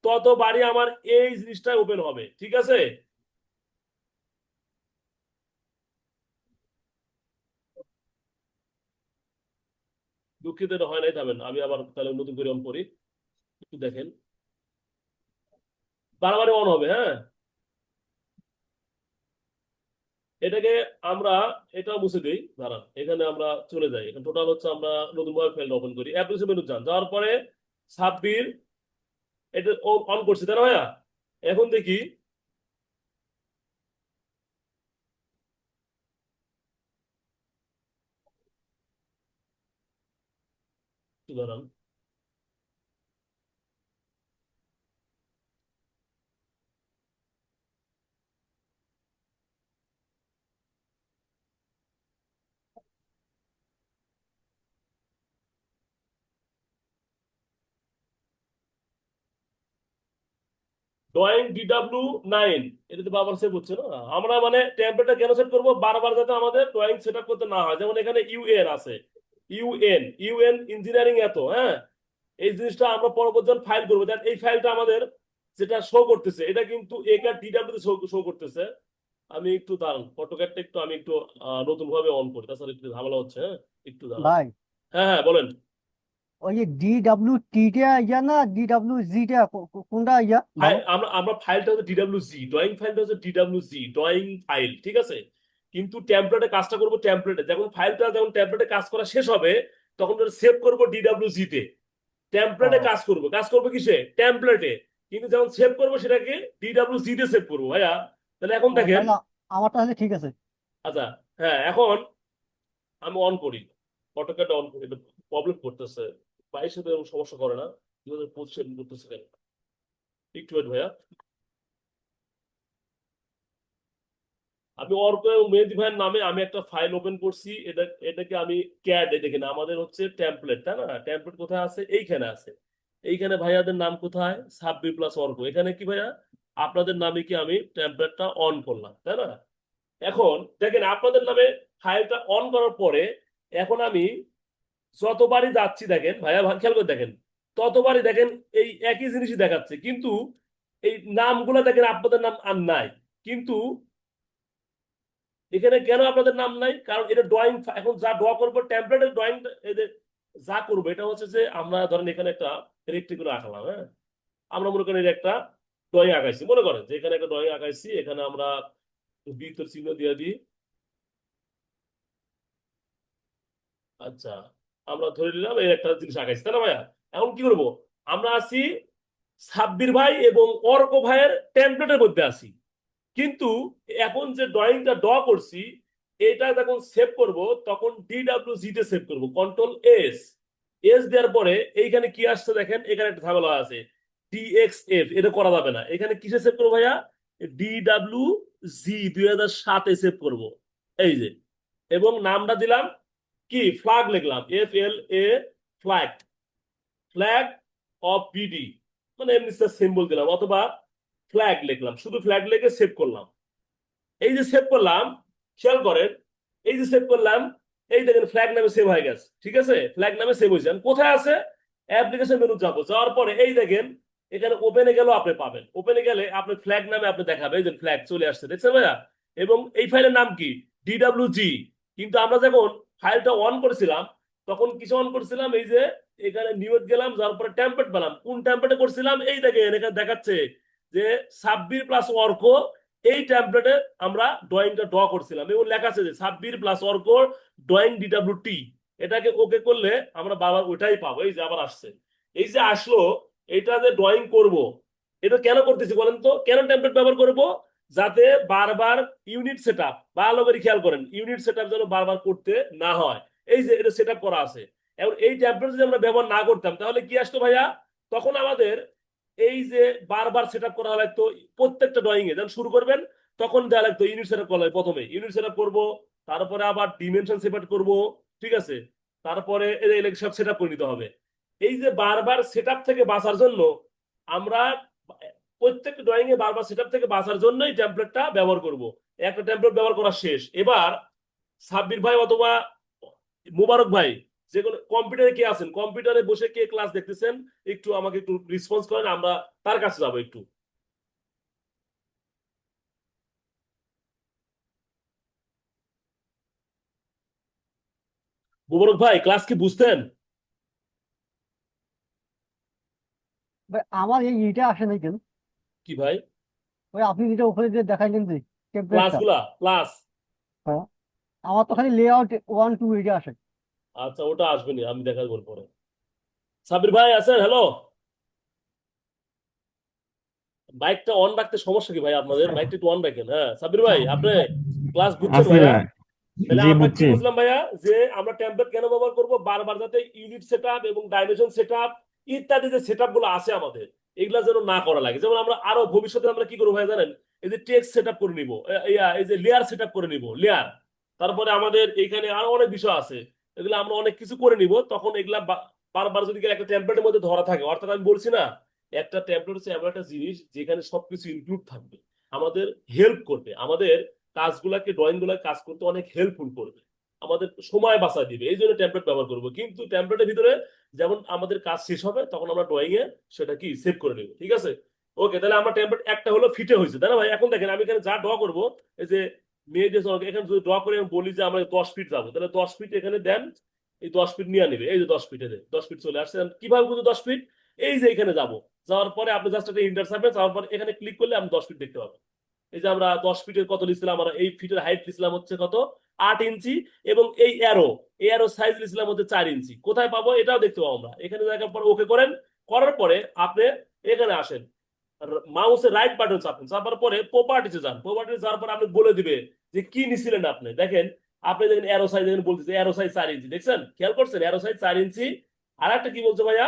ততবারই আমার এই জিনিসটা ওপেন হবে ঠিক আছে দুঃখিত এটা হয় নাই থামেন আমি আবার তাহলে নতুন করে অন করি একটু দেখেন বারবারই অন হবে হ্যাঁ এটাকে আমরা এটা মুছে দিই দাঁড়ান এখানে আমরা চলে যাই এখানে টোটাল হচ্ছে আমরা নতুন ভাবে ফাইলটা ওপেন করি অ্যাপ্লিকেশন মেনু যাওয়ার পরে সাব্বির এটা অন করছি তাই না ভাইয়া এখন দেখি একটু দাঁড়ান ড্রয়িং DW9 এটাতে বারবার সেভ হচ্ছে না আমরা মানে টেমপ্লেটটা কেন সেট করবো বারবার যাতে আমাদের ড্রয়িং সেট আপ করতে না হয় যেমন এখানে ইউএন আছে ইউএন ইঞ্জিনিয়ারিং এত হ্যাঁ এই জিনিসটা আমরা পরবর্তী ফাইল করবো দেন এই ফাইলটা আমাদের যেটা শো করতেছে এটা কিন্তু একা DW শো করতেছে আমি একটু দাঁড়ান ফটোক্যাটটা একটু আমি একটু নতুন ভাবে অন করি তাছাড়া একটু ঝামেলা হচ্ছে হ্যাঁ একটু দাঁড়ান ভাই হ্যাঁ হ্যাঁ বলেন ওই যে DWT টা ইয়া না DWG টা কোনটা ইয়া ভালো? আমরা ফাইলটা হচ্ছে DWG ড্রয়িং ফাইলটা হচ্ছে DWG ড্রয়িং ফাইল ঠিক আছে কিন্তু টেমপ্লেটে কাজটা করবো টেমপ্লেটে যখন ফাইলটা যখন টেমপ্লেটে কাজ করা শেষ হবে তখন সেভ করবো DWG তে টেমপ্লেটে ও, কাজ করবো কিসে টেমপ্লেটে কিন্তু যখন সেভ করবো সেটাকে DWG তে সেভ করবো ভাইয়া তাহলে এখন ও দেখেন তাহলে আমার তাহলে ঠিক আছে। আচ্ছা হ্যাঁ এখন আমি অন করি অটোক্যাড অন করি প্রবলেম করতেছে 22 সাথে এরকম সমস্যা করে না 2025 এরকম করতেছে কেন একটু wait ভাইয়া আমি অর্ক এবং মেহেদী ভাইয়ের নামে আমি একটা ফাইল ওপেন করছি এটাকে আমি ক্যাড দেখে না আমাদের হচ্ছে টেমপ্লেট তাই না টেমপ্লেট কোথায় আছে এইখানে আছে এইখানে ভাইয়াদের নাম কোথায় সাব্বির প্লাস অর্ক এখানে কি ভাইয়া আপনাদের নামে কি আমি টেমপ্লেটটা অন করলাম তাই না এখন দেখেন আপনাদের নামে ফাইলটা অন করার পরে এখন আমি যতবারই যাচ্ছি দেখেন ভাইয়া খেয়াল করে দেখেন ততবারই দেখেন এই একই জিনিসই দেখাচ্ছে কিন্তু এই নামগুলো দেখেন আপনাদের নাম আর নাই কিন্তু এখানে কেন আপনাদের নাম নাই কারণ এটা ড্রয়িং এখন যা ড্র করবো টেমপ্লেটের ড্রয়িং যা করবো এটা হচ্ছে যে আমরা ধরেন এখানে একটা রেক্টিকুলার আঁকলাম হ্যাঁ আমরা মনে করেন একটা ড্রয়িং আঁকাইছি মনে করেন যে এখানে একটা ড্রয়িং আঁকাইছি এখানে আমরা বৃত্তের চিহ্ন দিয়ে দিই আচ্ছা, আমরা ধরে নিলাম এই একটা জিনিস আঁকাইছি, তাই না ভাইয়া? এখন কি করবো? আমরা আছি সাব্বির ভাই এবং অর্ক ভাইয়ের টেমপ্লেটের মধ্যে আছি, কিন্তু এখন যে ড্রয়িংটা ড্র করছি এটা যখন সেভ করব তখন DWG তে সেভ করব, কন্ট্রোল এস। এস দেওয়ার পরে এইখানে কি আসছে দেখেন, এখানে একটা ঝামেলা আছে, DXF, এটা করা যাবে না। এখানে কিসে সেভ করবো ভাইয়া? DWG 2007 সেভ করব, এই যে। এবং নামটা দিলাম কি, ফ্ল্যাগ লিখলাম, FLA, flag, flag of BD, মানে এমনি সিম্বল দিলাম, অথবা ফ্ল্যাগ লিখলাম, শুধু ফ্ল্যাগ লিখে সেভ করলাম। এই যে সেভ করলাম, খেয়াল করেন, এই যে সেভ করলাম, এই দেখেন ফ্ল্যাগ নামে সেভ হয়ে গেছে, ঠিক আছে? ফ্ল্যাগ নামে সেভ হয়েছে। কোথায় আছে? অ্যাপ্লিকেশন মেনু যাবো, যাওয়ার পরে এই দেখেন এখানে ওপেনে গেলেও আপনি পাবেন, ওপেনে গেলে আপনি ফ্ল্যাগ নামে আপনি দেখাবে, এই যে ফ্ল্যাগ চলে আসছে, দেখছেন ভাইয়া? এবং এই ফাইলের নাম কি? DWG। কিন্তু আমরা যখন ফাইলটা অন করেছিলাম তখন কিছু অন করেছিলাম, এই যে এখানে নিউজ গেলাম, যাওয়ার পরে টেমপ্লেট পেলাম। কোন টেমপ্লেটে করছিলাম? এই দেখেন এখানে দেখাচ্ছে যে সাব্বির প্লাস অর্ক, এই টেমপ্লেটে আমরা ড্রয়িংটা ড্র করছিলাম, এবং লেখা আছে যে Sabbir plus Arko drawing DWT। এটাকে ওকে করলে আমরা বারবার ওটাই পাবো, এই যে আবার আসছে, এই যে আসলো। এটা যে ড্রয়িং করব, এটা কেন করতেছি বলেন তো? কেন টেমপ্লেট ব্যবহার করব? যাতে বারবার ইউনিট সেটআপ, ভালো করে খেয়াল করেন, ইউনিট সেটআপ যেন বারবার করতে না হয়। এই যে এটা সেটআপ করা আছে। এখন এই ট্যাবলেট যদি আমরা ব্যবহার না করতাম তাহলে কি আসতো ভাইয়া? তখন আমাদের এই যে বারবার সেটআপ করা লাগতো প্রত্যেকটা ড্রয়িং এ, যখন শুরু করবেন তখন দেওয়া লাগতো ইউনিট সেটআপ করা লাগে, প্রথমে ইউনিট সেটআপ করব, তারপরে আবার ডিমেনশন সেপারেট করব, ঠিক আছে? তারপরে এই সব সেটআপ করে নিতে হবে। এই যে বারবার সেটআপ থেকে বাঁচার জন্য আমরা প্রত্যেক ড্রয়িং এ বারবার সেটআপ থেকে বাঁচার জন্যই টেমপ্লেটটা ব্যবহার করব। একটা টেমপ্লেট ব্যবহার করা শেষ। এবার সাব্বির ভাই অথবা মুবারক ভাই, যে কোনো কম্পিউটারে কে আছেন, কম্পিউটারে বসে কে ক্লাস দেখতেছেন, একটু আমাকে একটু রেসপন্স করেন, আমরা তার কাছে যাবো একটু। মুবারক ভাই ক্লাস কি বুঝতেন? ভাই আমার এই ইটা আসে নাই কেন? কি ভাই? ওই আপনি যেটা উপরে যে দেখাইলেন যে টেমপ্লেটটা, ক্লাসগুলা ক্লাস, হ্যাঁ, আমার তো খালি লেআউট 1 2 এটা আসে। আচ্ছা ওটা আসবে না, আমি দেখা করবো পরে। সাব্বির ভাই আছেন? হ্যালো, মাইকটা অন রাখতে সমস্যা কি ভাই? আপনাদের মাইকটা একটু অন রাখেন। হ্যাঁ সাব্বির ভাই, আপনি ক্লাস বুঝছেন আছি ভাইয়া? ভাই। তাহলে জি আমরা কি বুঝছি। বুঝলাম ভাইয়া? যে আমরা টেমপ্লেট কেন ব্যবহার করব? বারবার যাতে ইউনিট সেটআপ এবং ডাইমেনশন সেটআপ ইত্যাদি যে সেটআপ গুলো আছে আমাদের, এগুলা যেন না করা লাগে। যেমন আমরা আরো ভবিষ্যতে আমরা কি করবো ভাই জানেন? এই যে টেক্সট সেটআপ করে নিব, এই যে লেয়ার সেটআপ করে নিব, লেয়ার। তারপরে আমাদের এইখানে আরো অনেক বিষয় আছে, এগুলো আমরা অনেক কিছু করে নিব। তখন এগুলা বারবার যদি একটা টেমপ্লেটের মধ্যে ধরা থাকে, অর্থাৎ আমি বলছি না, একটা ট্যাবলেট হচ্ছে এমন একটা জিনিস যেখানে সবকিছু ইনক্লুড থাকবে, আমাদের হেল্প করবে, আমাদের কাজগুলাকে, ড্রয়িং গুলাকে কাজ করতে অনেক হেল্পফুল করবে, আমাদের সময় বাঁচা দিবে। এই জন্য ট্যাবলেট ব্যবহার করবো। কিন্তু ট্যাবলেটের ভিতরে যেমন আমাদের কাজ শেষ হবে তখন আমরা ড্রয়িং এ সেটা কি সেভ করে নেবো, ঠিক আছে? ওকে, তাহলে আমরা ট্যাবলেট একটা হলো ফিটে হয়েছে, তাই না ভাই? এখন দেখেন আমি এখানে যা ড্র করবো, এই যে মেয়েদের এখানে যদি ড্র করে আমি বলি যে আমরা 10 ফিট যাবো, তাহলে 10 ফিট এখানে দেন, এই 10 ফিট নিয়ে নেবে, এই যে 10 ফিটে দেয়, 10 ফিট চলে আসছে। কিভাবে বুঝো 10 ফিট? এই যে এখানে যাবো, যাওয়ার পরে আপনি জাস্ট একটা ইন্টার চাপবেন, যাওয়ার পরে এখানে ক্লিক করলে আপনি 10 ফিট দেখতে পাবেন। এই যে আমরা 10 ফিটের কত লিখছিলাম, আমরা এই ফিটের হাইট লিখছিলাম হচ্ছে কত, 8 ইঞ্চি। এবং এই এরো সাইজ লিখছিলাম হচ্ছে 4 ইঞ্চি। কোথায় পাবো এটাও দেখতে পাবো আমরা। এখানে দেখার পর ওকে করেন, করার পরে আপনি এখানে আসেন, মাউসের রাইট বাটন চাপেন, চাপার পরে প্রপার্টিতে যান, প্রপার্টিতে যাওয়ার পর আপনি বলে দিবে যে কি নিছিলেন আপনি। দেখেন আপনি দেখেন এরো সাইজ, এখানে বলতেছে এরো সাইজ 4 ইঞ্চি, দেখছেন? খেয়াল করছেন? এরো সাইজ 4 ইঞ্চি। আর একটা কি বলছে ভাইয়া?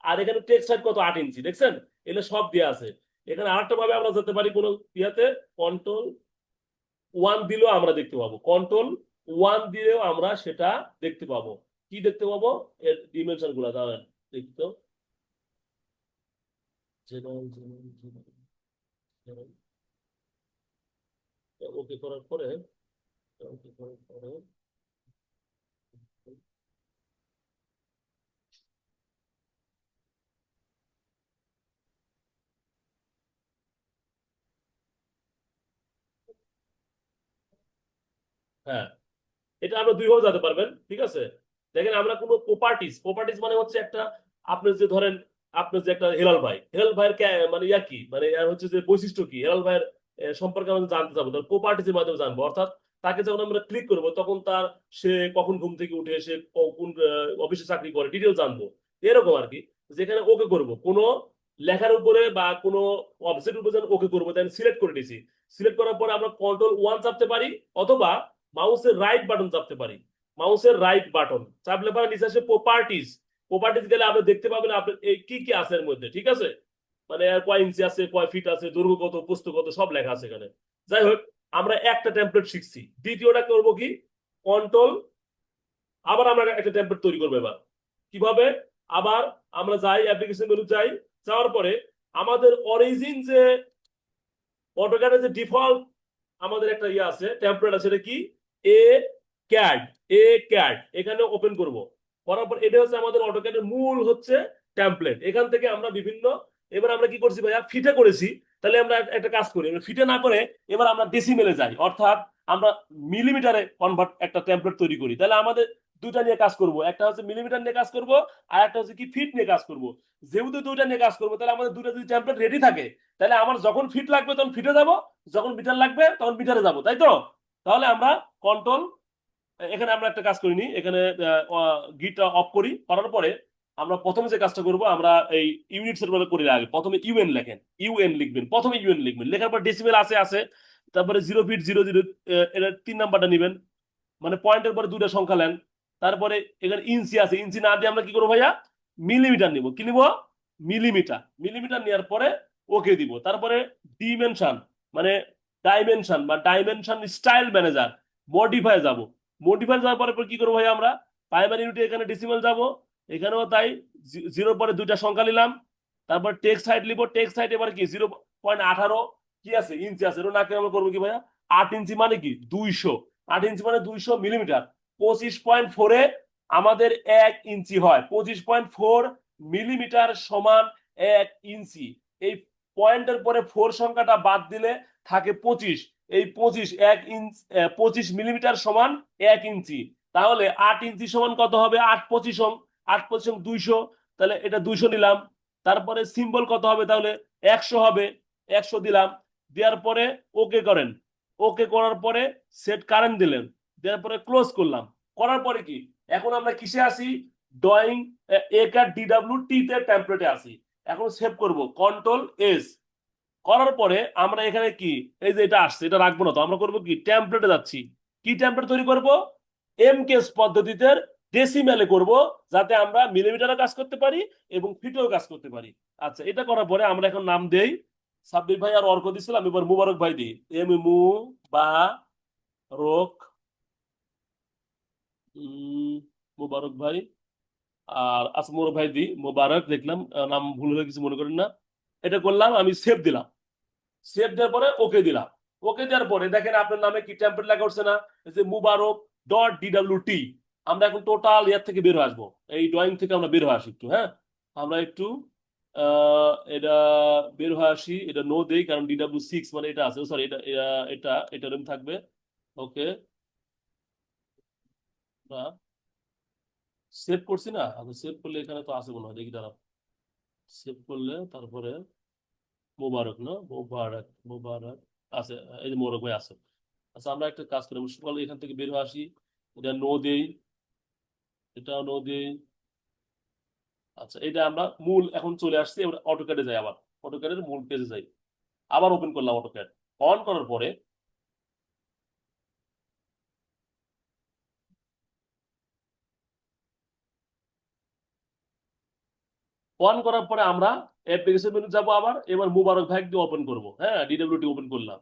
আর এখানে টেক্সট সাইজ কত, 8 ইঞ্চি, দেখছেন? এগুলো সব দেওয়া আছে। এখানে আরেকটা ভাবে আমরা যেতে পারি, কোনো ইয়াতে কন্ট্রোল 1 দিলেও আমরা দেখতে পাবো, কন্ট্রোল 1 দিলেও আমরা সেটা দেখতে পাবো। কি দেখতে পাবো? এর ডিমেনশন গুলা দাঁড়ান দেখতো, ওকে করার পরে, ওকে করার পরে, হ্যাঁ, এটা আমরা দুইভাবে যেতে পারবেন, ঠিক আছে? দেখেন আমরা কোনো প্রপার্টিজ, প্রপার্টিজ মানে হচ্ছে একটা, আপনি যে ধরেন, আপনার যে একটা হেলাল ভাই, হেলাল ভাইয়ের মানে ইয়া কি, মানে এর হচ্ছে যে বৈশিষ্ট্য কি, হেলাল ভাইয়ের সম্পর্কে আমরা জানতে চাবো, তাহলে প্রপার্টিজের মাধ্যমে জানবো। অর্থাৎ তাকে যখন আমরা ক্লিক করবো তখন তার সে কখন ঘুম থেকে উঠে সে কোন অফিসে চাকরি করে ডিটেল জানবো, এরকম আর কি। যেখানে ওকে করব কোনো লেখার উপরে বা কোনো ওয়েবসাইটের উপরে ওকে করবো, তাই সিলেক্ট করে দিয়েছি। সিলেক্ট করার পরে আমরা কন্ট্রোল 1 চাপতে পারি অথবা মাউসের রাইট বাটন চাপতে পারি। মাউসের রাইট বাটন চাপলে পরে নিচে আসে প্রপার্টিজ। প্রপার্টিজ গেলে আপনি দেখতে পাবেন আপনার এই কি কি আছে এর মধ্যে, ঠিক আছে? মানে কয় ইঞ্চি আছে, কয় ফিট আছে, দৈর্ঘ্য কত, প্রস্থ কত, সব লেখা আছে এখানে। যাই হোক, আমরা একটা টেমপ্লেট শিখছি। দ্বিতীয়টা করবো কি, কন্ট্রোল, আবার আমরা একটা টেমপ্লেট তৈরি করবো। এবার কিভাবে, আবার আমরা যাই অ্যাপ্লিকেশন মেনু যাই, যাওয়ার পরে আমাদের অরিজিন যে অটোক্যাডের যে ডিফল্ট আমাদের একটা ইয়ে আছে, টেমপ্লেট আছে, এটা কি, এ ক্যাড। এ ক্যাড এখানে ওপেন করব। করার পর এটা হচ্ছে আমাদের অটোক্যাডের মূল হচ্ছে টেমপ্লেট। এখান থেকে আমরা বিভিন্ন, এবার আমরা কি করছি ভাইয়া, ফিটে করেছি। তাহলে আমরা একটা কাজ করি, আমরা ফিটে না করে এবার আমরা ডেসিমেলে যাই, অর্থাৎ আমরা মিলিমিটারে কনভার্ট একটা টেমপ্লেট তৈরি করি। তাহলে আমাদের দুইটা নিয়ে কাজ করব, একটা হচ্ছে মিলিমিটার নিয়ে কাজ করব, আর একটা হচ্ছে কি ফিট নিয়ে কাজ করব। যেহেতু দুইটা নিয়ে কাজ করবো, তাহলে আমাদের দুইটা যদি টেমপ্লেট রেডি থাকে, তাহলে আমার যখন ফিট লাগবে তখন ফিটে যাব, যখন মিটার লাগবে তখন মিটারে যাব, তাই তো? তাহলে আমরা কন্ট্রোল, এখানে আমরা একটা কাজ করিনি, এখানে গিটটা অফ করি। করার পরে আমরা প্রথমে যে কাজটা করব, আমরা এই ইউনিটস এর করে আগে প্রথমে ইউএন লেখেন, ইউএন লিখবেন, প্রথমে ইউএন লিখবেন, লেখার পর ডেসিমেল আছে, তারপরে 0.00 এটা 3 নাম্বারটা নিবেন, মানে পয়েন্টের পরে দুইটা সংখ্যা নেন। তারপরে এখানে ইঞ্চি আছে, ইঞ্চি না দিয়ে আমরা কি করবো ভাইয়া, মিলিমিটার নিব। কি নিব, মিলিমিটার। মিলিমিটার নেওয়ার পরে ওকে দিব। তারপরে ডিমেনশন মানে ডাইমেনশন বা ডাইমেনশন স্টাইল ম্যানেজার, মডিফাই যাব। মডিফাই যাওয়ার পরে কি করবো ভাইয়া, আমরা প্রাইমারি ইউনিটে এখানে ডেসিমেল যাব, এখানেও তাই, 0 পরে দুইটা সংখ্যা নিলাম। তারপর টেক্সট হাইট লিখবো, টেক্সট হাইট এবার কি 0.18 কি আছে, ইঞ্চি আছে, এটা না করে আমরা করবো কি ভাইয়া, 8 ইঞ্চি মানে কি 200, 8 ইঞ্চি মানে 200 মিলিমিটার। 25.4 আমাদের 1 ইঞ্চি হয়, 25.4 মিলিমিটার সমান 1 ইঞ্চি। এই পয়েন্টের পরে 4 সংখ্যাটা বাদ দিলে থাকে 25। এই 25 25 মিলিমিটার সমান 1 ইঞ্চি। তাহলে 8 ইঞ্চি সমান কত হবে, 8 25 200, তাহলে এটা 200 নিলাম। তারপরে সিম্বল কত হবে, তাহলে 100 হবে, 100 দিলাম। দেওয়ার পরে ওকে করেন, ওকে করার পরে সেট কারেন্ট দিলেন, দেওয়ার পরে ক্লোজ করলাম। করার পরে কি, এখন আমরা কিসে আসি, ড্রয়িং একার DWT তে টেমপ্লেটে আসি। এখন সেভ করব, কন্ট্রোল S। করার পরে আমরা এখানে কি, এই যে এটা আসছে, এটা রাখবো না তো, আমরা করবো কি, টেমপ্লেটে যাচ্ছি। কি টেমপ্লেট তৈরি করব, এমকেএস পদ্ধতিতে ডেসিমেলে করব, যাতে আমরা মিলিমিটারে কাজ করতে পারি এবং ফিটেও কাজ করতে পারি। আচ্ছা, এটা করার পরে আমরা এখন নাম দেই, সাব্বির ভাই আর অর্ক দিছিলাম, এবার মুবারক ভাই দিই, মুবারক, মুবারক ভাই। আর আসমর ভাই দি, মুবারক দেখলাম, নাম ভুল হয়ে কিছু মনে করেন না। এটা করলাম, আমি সেভ দিলাম। সেভ দেওয়ার পরে ওকে দিলাম। ওকে দেওয়ার পরে দেখেন আপনার নামে কি টেমপ্লেট লেখা উঠছে না, এই যে mubarak.dwt। আমরা এখন টোটাল ইয়ার থেকে বের হয়ে আসবো, এই ড্রয়িং থেকে আমরা বের হয়ে আসি একটু, হ্যাঁ আমরা একটু এটা বের হয়ে আসি। এটা নো দেই কারণ DW6 মানে এটা আছে, সরি এটা এটা এটা এরকম থাকবে। ওকে, সেভ করছি না, আচ্ছা সেভ করলে এখানে তো আছে মনে হয়, দেখি দাঁড়াও, সেভ করলে তারপরে মোবারক, না মোবারক, মোবারক আছে, এই যে মোবারক ভাই আছে। আচ্ছা, আমরা একটা কাজ করি, আমরা সকালে এখান থেকে বের হয়ে আসি, এটা নো দেই, এটা নো দেই। আচ্ছা, এটা আমরা মূল এখন চলে আসছি, এবার অটোক্যাডে যাই, আবার অটোক্যাডের মূল পেজে যাই, আবার ওপেন করলাম অটোক্যাড। অন করার পরে আমরা অ্যাপ্লিকেশন মেনু যাবো আবার, এবার মুবারক ভাই দিয়ে ওপেন করবো, হ্যাঁ DWT ওপেন করলাম।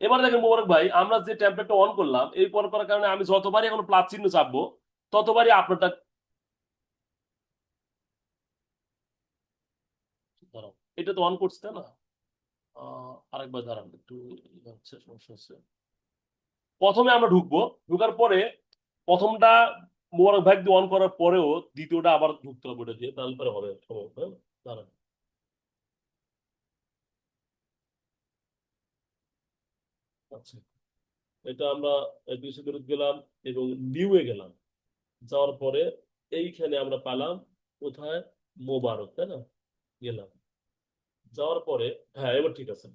এবার দেখেন মুবারক ভাই, আমরা যে টেমপ্লেটটা অন করলাম, এই অন করার কারণে আমি যতবারই এখন প্লাস চিহ্ন চাপবো ততবারই আপনারটা, দাঁড়াও, এটা তো অন করছে তাই না? আরেকবার দাঁড়ান একটু, হচ্ছে সমস্যা হচ্ছে। প্রথমে আমরা ঢুকবো, ঢুকার পরে প্রথমটা মোবারক ভাই দিয়ে অন করার পরেও দ্বিতীয়টা আবার ঢুকতে হবে, ওটা দিয়ে তারপরে হবে সম্ভব, হ্যাঁ দাঁড়ান। আচ্ছা, এটা আমরা এপিসোডে গেলাম এবং নিউয়ে গেলাম। যাওয়ার পরে এইখানে আমরা পেলাম কোথায়, মোবারক, তাই না, গেলাম। যাওয়ার পরে হ্যাঁ এবার ঠিক আছে।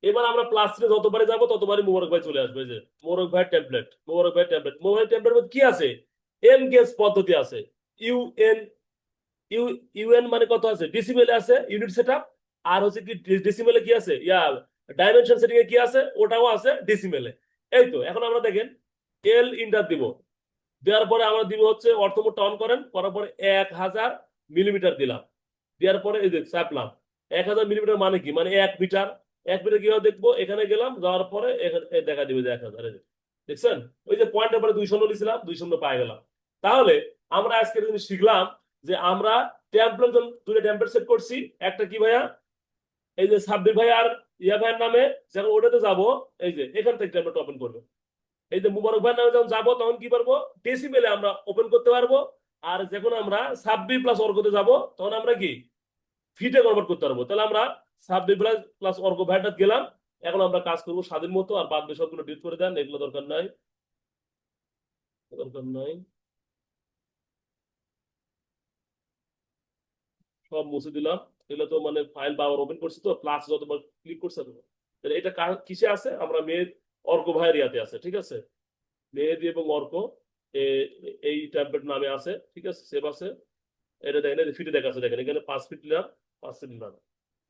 এবার আমরা প্লাস থ্রি যতবারে যাবো ততবারই মোবারক ভাই চলে আসবে, এই যে মোবারক ভাই টেমপ্লেট, মোবারক ভাই টেমপ্লেট, মোবারক ভাই টেমপ্লেট কি আছে, এন গেজ পদ্ধতি আছে, ইউএন, ইউ ইউএন মানে কত আছে, ডেসিমেলে আছে ইউনিট সেটআপ, আর হচ্ছে কি ডেসিমেলে কি আছে, ডাইমেনশন সেটিং এ কি আছে, ওটাও আছে ডেসিমেলে। এই তো এখন আমরা দেখেন এল ইন্টার দিব, দেওয়ার পরে আমরা দিব হচ্ছে অর্থমোডটা অন করেন, করার পরে 1000 মিলিমিটার দিলাম, দেওয়ার পরে এই যে চাপলাম। 1000 মিলিমিটার মানে কি, মানে 1 মিটার। 1 মিটার কিভাবে দেখবো, এখানে গেলাম, যাওয়ার পরে এখানে দেখা দিবে যে 1000, দেখছেন, ওই যে পয়েন্টের পরে 2 শূন্য নিয়েছিলাম, 2 শূন্য পাই গেলাম। তাহলে আমরা আজকে জিনিস শিখলাম যে আমরা টেমপ্লেট, দুটো টেমপ্লেট সেট করছি, একটা কি ভাইয়া, এই যে সাব্বির ভাই আর ইয়া ভাইয়ের নামে, যখন ওটাতে যাবো, এই যে এখান থেকে টেমপ্লেট ওপেন করবো, এই যে মুবারক ভাইয়ের নামে যখন যাবো তখন কি পারবো, ডেসিমেলে আমরা ওপেন করতে পারবো। আর যখন আমরা সাব্বির প্লাস অর্কতে যাবো তখন আমরা কি ফিটে কনভার্ট করতে পারবো। তাহলে আমরা সাব্বির প্লাস অর্ক ভাইটা গেলাম, এখন আমরা কাজ করবো স্বাধীন মতো, আর বাদ বাকি সবগুলো ডিলিট করে দেন, এগুলো দরকার নাই, দরকার নাই, সব মুছে দিলাম। এগুলো তো মানে ফাইল বা ওপেন করছি তো, প্লাস যতবার ক্লিক করছে ততবার। তাহলে এটা কিসে আছে, আমরা মেয়ের অর্ক ভাইয়ের ইয়াতে আছে, ঠিক আছে, মেহেদি এবং অর্ক এই ট্যাবলেট নামে আছে, ঠিক আছে, সেভ আছে। এটা দেখেন ফিটে দেখা আছে, দেখেন এখানে 5 ফিট নিলাম, 5 ফিট নিলাম।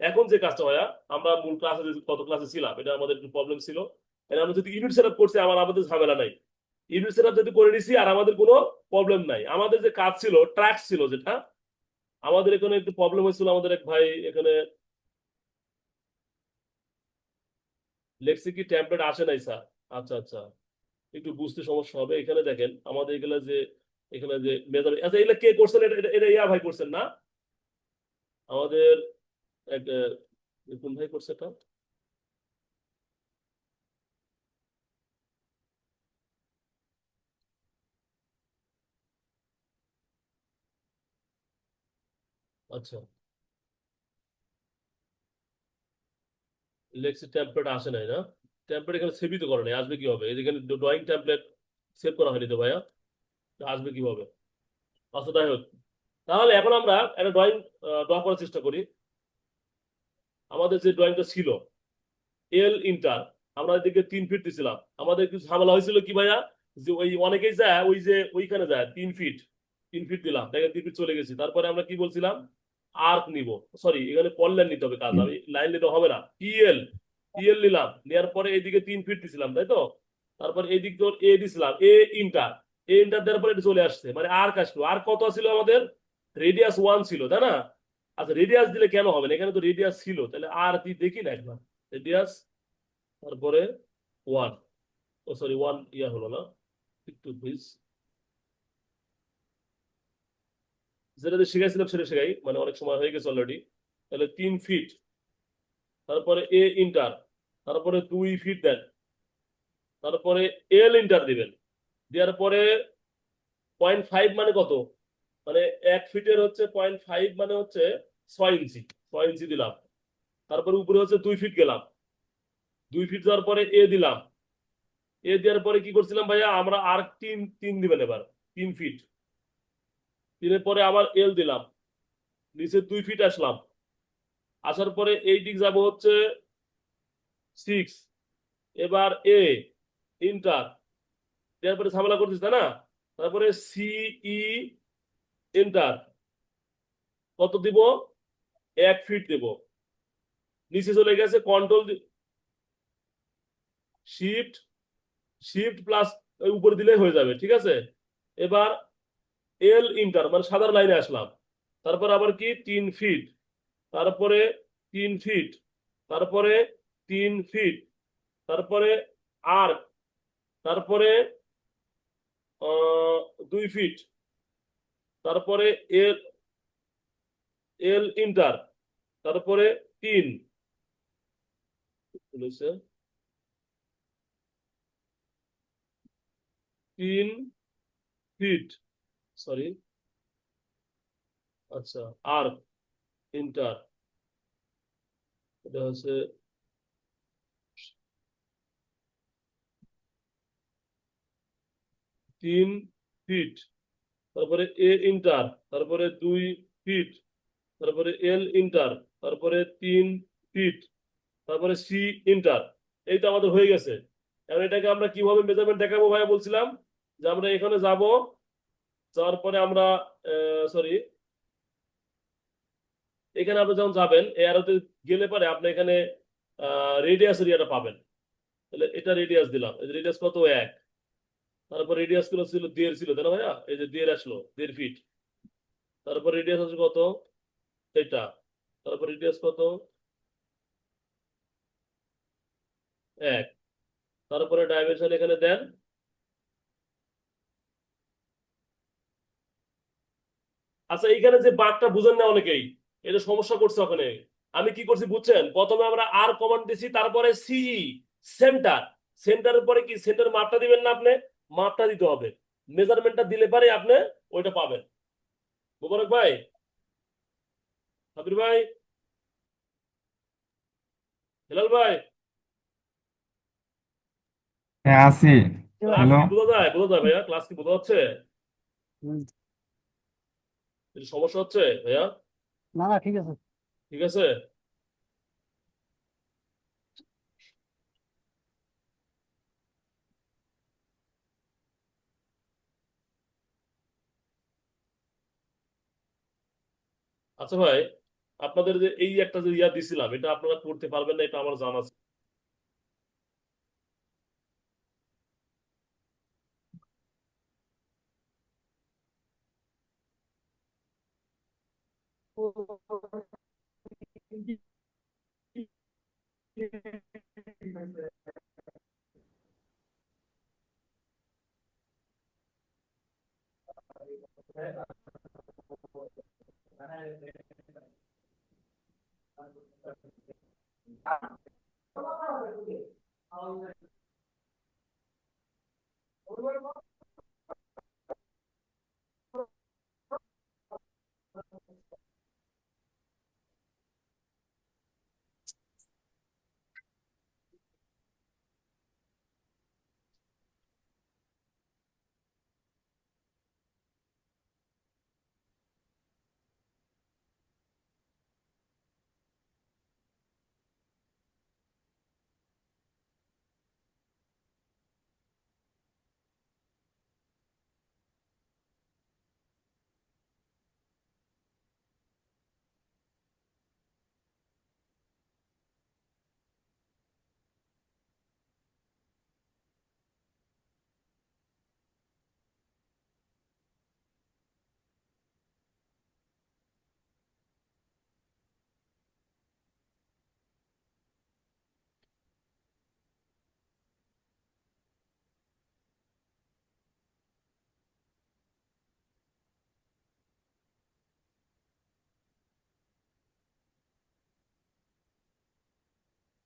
এখন যে কাজটা হয়, আমরা মূল ক্লাসে কত ক্লাসে ছিলাম, এটা আমাদের একটু প্রবলেম ছিল। এটা আমরা যদি ইউনিট সেটআপ করছি, আমাদের ঝামেলা নাই, ইউনিট সেটআপ যদি করে নিছি আর আমাদের কোনো প্রবলেম নাই। আমাদের যে কাজ ছিল ট্র্যাক ছিল, যেটা আমাদের এখানে একটু প্রবলেম হয়েছিল, আমাদের এক ভাই এখানে লেখছে কি ট্যাবলেট আসে নাই স্যার। আচ্ছা আচ্ছা, একটু বুঝতে সমস্যা হবে। এখানে দেখেন আমাদের এখানে যে মেজার, আচ্ছা এগুলা কে করছেন, এটা এটা এটা ইয়া ভাই করছেন না, আমাদের এক কোন ভাই করছে এটা, আচ্ছা লেক্সি টেমপ্লেট আসে নাই না, টেমপ্লেট এখানে সেভই তো করে নাই, আসবে কি হবে, এখানে ড্রয়িং টেমপ্লেট সেভ করা হয়নি তো ভাইয়া, তো আসবে কিভাবে। আচ্ছা তাই হোক, তাহলে এখন আমরা একটা ড্রয়িং ড্র করার চেষ্টা করি। আমাদের যে ড্রয়িংটা ছিল এল ইন্টার, আমরা এদিকে 3 ফিট দিছিলাম, আমাদের কিছু ঝামেলা হয়েছিল কি ভাইয়া, যে ওই অনেকেই যায় ওই যে ওইখানে যায় 3 ফিট, 3 ফিট দিলাম, দেখেন 3 ফিট চলে গেছি। তারপরে আমরা কি বলছিলাম, আর্ক নিব, সরি এখানে পল্লেন নিতে হবে, কাজ আমি লাইন নিতে হবে না, পিএল, পিএল নিলাম, নেওয়ার পরে এইদিকে 3 ফিট দিছিলাম, তাই তো। তারপর এইদিক তোর এ দিছিলাম, ইন্টার, এ ইন্টার দেওয়ার পরে এটা চলে আসছে, মানে আর্ক আসলো। আর কত ছিল আমাদের, রেডিয়াস 1 ছিল, তাই না। আচ্ছা রেডিয়াস দিলে কেন হবে না, এখানে তো রেডিয়াস ছিল, তাহলে আর কি দেখি না একবার, রেডিয়াস, তারপরে 1, ও সরি 1 ইয়া হলো না, একটু প্লিজ, যেটা শিখাইছিলাম সেটা শেখাই, মানে অনেক সময় হয়ে গেছে অলরেডি। তাহলে 3 ফিট, তারপরে এ ইন্টার, তারপরে 2 ফিট দেন, তারপরে এল ইন্টার দিবেন, দেওয়ার পরে 0.5 মানে কত, মানে 1 ফিটের হচ্ছে 0.5 মানে হচ্ছে 6 ইঞ্চি, 6 ইঞ্চি দিলাম। তারপরে উপরে হচ্ছে 2 ফিট গেলাম, 2 ফিট যাওয়ার পরে এ দিলাম, এ দেওয়ার পরে কি করছিলাম ভাইয়া, আমরা আর তিন তিন দিবেন এবার, 3 ফিট, 3-এর পরে আবার এল দিলাম, নিচে 2 ফিট আসলাম, আসার পরে এই দিক যাব হচ্ছে 6, এবার এ ইন্টার, তারপরে ঝামেলা করছিস তাই না। তারপরে সিই এন্টার, কত দিব, 1 ফিট দেব, নিচে চলে গেছে কন্ট্রোল শিফট, শিফট প্লাস উপরে দিলে হয়ে যাবে, ঠিক আছে। এবার এল ইন্টার মানে সাদার লাইনে আসলাম, তারপর আবার কি 3 ফিট, তারপরে 3 ফিট, তারপরে 3 ফিট, তারপরে আর, তারপরে 2 ফিট, তারপরে এল এল ইন্টার, তারপরে 3, 3 ফিট, সরি, আচ্ছা আর ইন্টার, এটা হচ্ছে 3 ফিট, তারপরে এ ইন্টার, তারপরে 2 ফিট, তারপরে এল ইন্টার, তারপরে 3 ফিট, তারপরে সি ইন্টার, এই তো আমাদের হয়ে গেছে। এখন এটাকে আমরা কিভাবে মেজারমেন্ট দেখাবো ভাইয়া বলছিলাম যে আমরা এখানে যাব, যাওয়ার পরে আমরা সরি, এখানে আপনি যখন যাবেন এই অ্যারোতে গেলে পরে আপনি এখানে রেডিয়াস এরিয়াটা পাবেন। তাহলে এটা রেডিয়াস দিলাম, এই রেডিয়াস কত 1, তারপর রেডিয়াস গুলো ছিল 1.5 ছিল তাই না ভাইয়া, এই যে 1.5 আসলো 1.5 ফিট। তারপর রেডিয়াস আছে কত, এটা, তারপর রেডিয়াস কত 1, তারপরে ডাইমেনশন এখানে দেন। আচ্ছা এইখানে যে বাঘটা বুঝেন না অনেকেই, এটা সমস্যা করছে ওখানে। আমি কি করছি বুঝছেন, প্রথমে আমরা আর কমান্ড দিছি, তারপরে সিই সেন্টার, সেন্টারের পরে কি সেন্টার মাপটা দিবেন না আপনি, মাপটা দিতে হবে, মেজারমেন্টটা দিলে পরে আপনি ওইটা পাবেন। মোবারক ভাই, সাবির ভাই, হেলাল ভাই, হ্যাঁ আছি। Class hello. কি বোঝা যায়, বোঝা যায় ভাইয়া, ক্লাস কি বোঝা যাচ্ছে, হুম। কিছু সমস্যা হচ্ছে ভাইয়া? না না ঠিক আছে। ঠিক আছে। আচ্ছা ভাই, আপনাদের যে এই একটা যে ইয়া দিছিলাম, এটা আপনারা করতে পারবেন না, এটা আমার জানা আছে।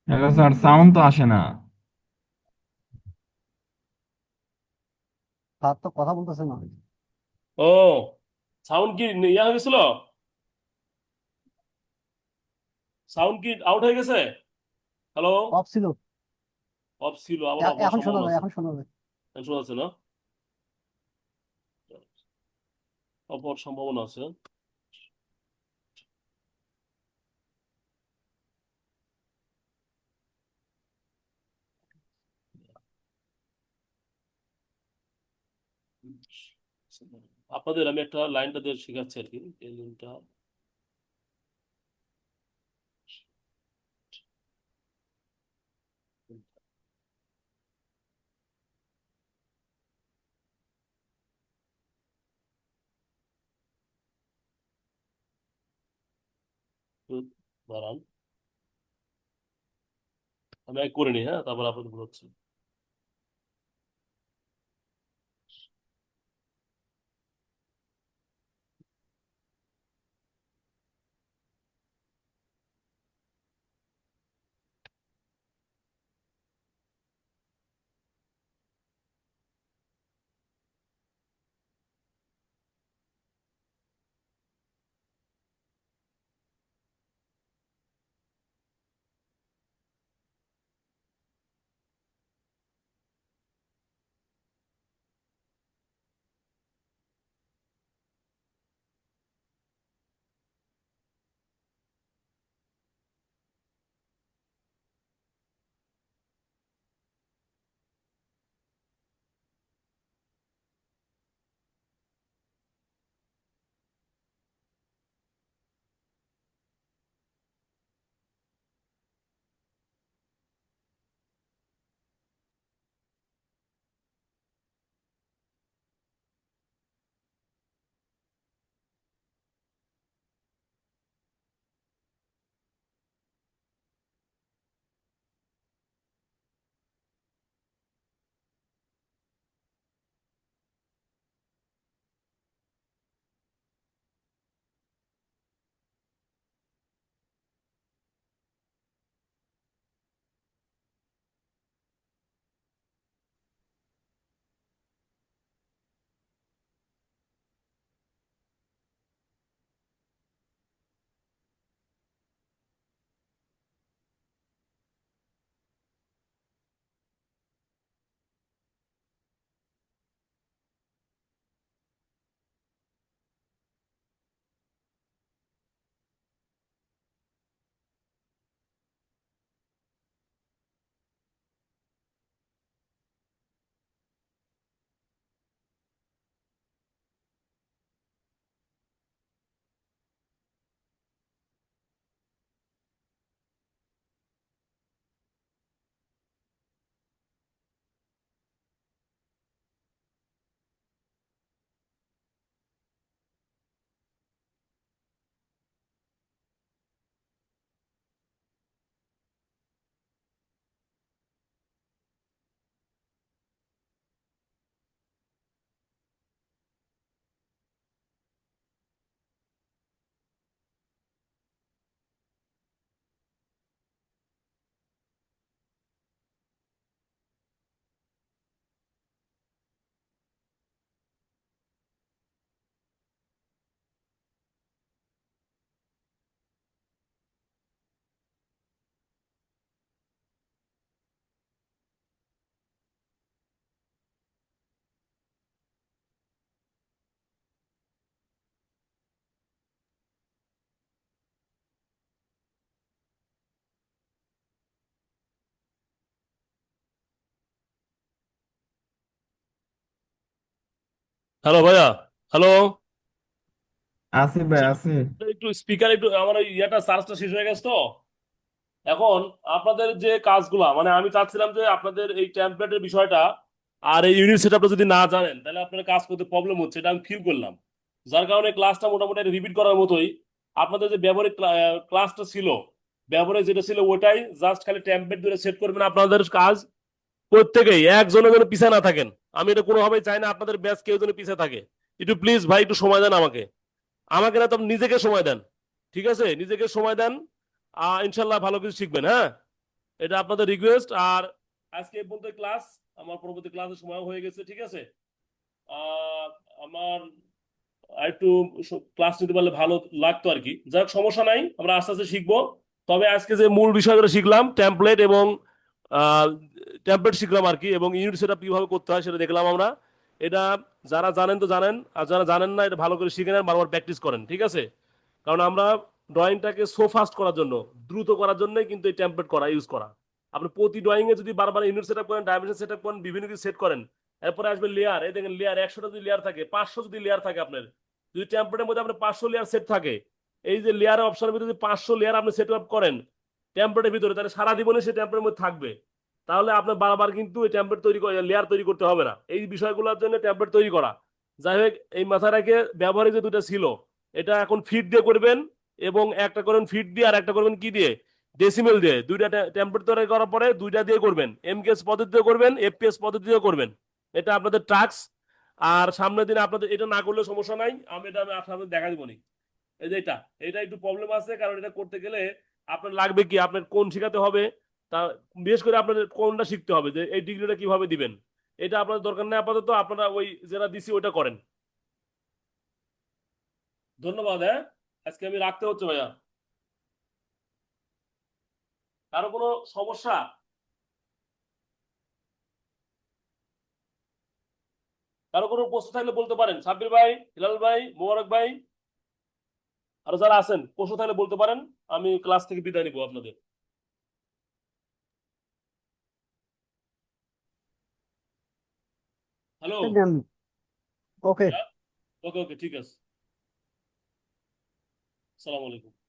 হ্যালো স্যার, সাউন্ড তো আসে না। স্যার তো কথা বলতেছে না। ও, সাউন্ড কি ইয়া হয়ে গেছিল, সাউন্ড কি আউট হয়ে গেছে? হ্যালো, অফ ছিল। অফ ছিল, আবার অফ হওয়ার এখন শোনা সম্ভাবনা যায়, আছে। এখন শোনা যায়। শোনা যাচ্ছে না? অফ হওয়ার সম্ভাবনা আছে। আপনাদের আমি একটা লাইনটা দিয়ে শেখাচ্ছি আর কি, এই লাইনটা একটু দাঁড়ান, আমি আগে করে নিই, হ্যাঁ, তারপর আপনাদের বলছি। হ্যালো ভাইয়া, হ্যালো। আছি ভাই আছি। একটু স্পিকার, একটু আমার ওই ইয়েটা চার্জটা শেষ হয়ে গেছে তো। এখন আপনাদের যে কাজগুলা, মানে আমি চাচ্ছিলাম যে আপনাদের এই টেমপ্লেটের বিষয়টা আর এই ইউনিট সেটআপটা যদি না জানেন তাহলে আপনার কাজ করতে প্রবলেম হচ্ছে, এটা আমি ফিল করলাম। যার কারণে ক্লাসটা মোটামুটি রিপিট করার মতোই। আপনাদের যে ব্যবহারিক ক্লাসটা ছিল, ব্যবহারিক যেটা ছিল ওটাই, জাস্ট খালি টেমপ্লেট ধরে সেট করবেন। আপনাদের কাজ প্রত্যেকেই একজনের যেন পিছিয়ে না থাকেন। আমি এটা কোনোভাবেই চাই না আপনাদের ব্যাচ কেউ যেন পিছিয়ে থাকে। একটু প্লিজ ভাই একটু সময় দেন আমাকে। আমাকে না, তখন নিজেকে সময় দেন। ঠিক আছে, নিজেকে সময় দেন। ইনশাল্লাহ ভালো কিছু শিখবেন, হ্যাঁ। এটা আপনাদের রিকোয়েস্ট। আর আজকে এই পর্যন্ত ক্লাস, আমার পরবর্তী ক্লাসের সময় হয়ে গেছে, ঠিক আছে। আহ, আমার একটু ক্লাস নিতে পারলে ভালো লাগতো আর কি। যাক, সমস্যা নাই, আমরা আস্তে আস্তে শিখবো। তবে আজকে যে মূল বিষয়গুলো শিখলাম, টেমপ্লেট এবং টেমপ্লেট শিখলাম আর কি, এবং ইউনিট সেটআপ কিভাবে করতে হয় সেটা দেখলাম আমরা। এটা যারা জানেন তো জানেন, আর যারা জানেন না এটা ভালো করে শিখে নেন, বারবার প্র্যাকটিস করেন, ঠিক আছে। কারণ আমরা ড্রয়িংটাকে সো ফাস্ট করার জন্য, দ্রুত করার জন্য কিন্তু এই টেমপ্লেট করা ইউজ করা। আপনি প্রতি ড্রয়িং এ যদি বারবার ইউনিট সেটআপ করেন, ডাইমেনশন সেটআপ করেন, বিভিন্ন কিছু সেট করেন, এরপরে আসবে লেয়ার। এই দেখেন লেয়ার, 100টা যদি লেয়ার থাকে, 500 যদি লেয়ার থাকে আপনার, যদি টেমপ্লেটের মধ্যে আপনার 500 লেয়ার সেট থাকে, এই যে লেয়ারের অপশনের ভিতরে যদি 500 লেয়ার আপনি সেট আপ করেন টেমপ্লেটের ভিতরে, তাহলে সারা জীবনে সেই টেমপ্লেটের মধ্যে থাকবে। তাহলে আপনার বারবার কিন্তু এই টেমপ্লেট তৈরি করে, লেয়ার তৈরি করতে হবে না। এই বিষয়গুলোর জন্য টেমপ্লেট তৈরি করা। যাই হোক, এই মাথায় রেখে ব্যবহারিক যে দুটো ছিল, এটা এখন ফিট দিয়ে করবেন। এবং একটা করবেন ফিট দিয়ে, আর একটা করবেন কি দিয়ে, ডেসিমেল দিয়ে। দুইটা টেমপ্লেট তৈরি করার পরে দুইটা দিয়ে করবেন, এমকেএস পদ্ধতিতে করবেন, এফপিএস পদ্ধতিতে করবেন। এটা আপনাদের টাস্ক। আর সামনের দিনে আপনাদের এটা না করলে সমস্যা নাই, আমি আপনাদের দেখা দিব নি। এই যে এটা, এটা একটু প্রবলেম আছে, কারণ এটা করতে গেলে আপনার লাগবে কি, আপনার কোন শেখাতে হবে, তা বিশেষ করে আপনাদের কোনটা শিখতে হবে, যে এই ডিগ্রিটা কিভাবে দিবেন। এটা আপনাদের দরকার নেই আপাতত, আপনারা ওই যেটা দিছি ওইটা করেন। ধন্যবাদ, হ্যাঁ। আজকে আমি রাখতে হচ্ছে ভাইয়া। কারো কোনো সমস্যা? কারো কোনো প্রশ্ন থাকলে বলতে পারেন, সাব্বির ভাই, হিলাল ভাই, মোবারক ভাই, আর যারা আছেন প্রশ্ন থাকলে বলতে পারেন। আমি ক্লাস থেকে বিদায় নিব আপনাদের। হ্যালো। ওকে। ওকে ওকে, ঠিক আছে। আসসালামু আলাইকুম।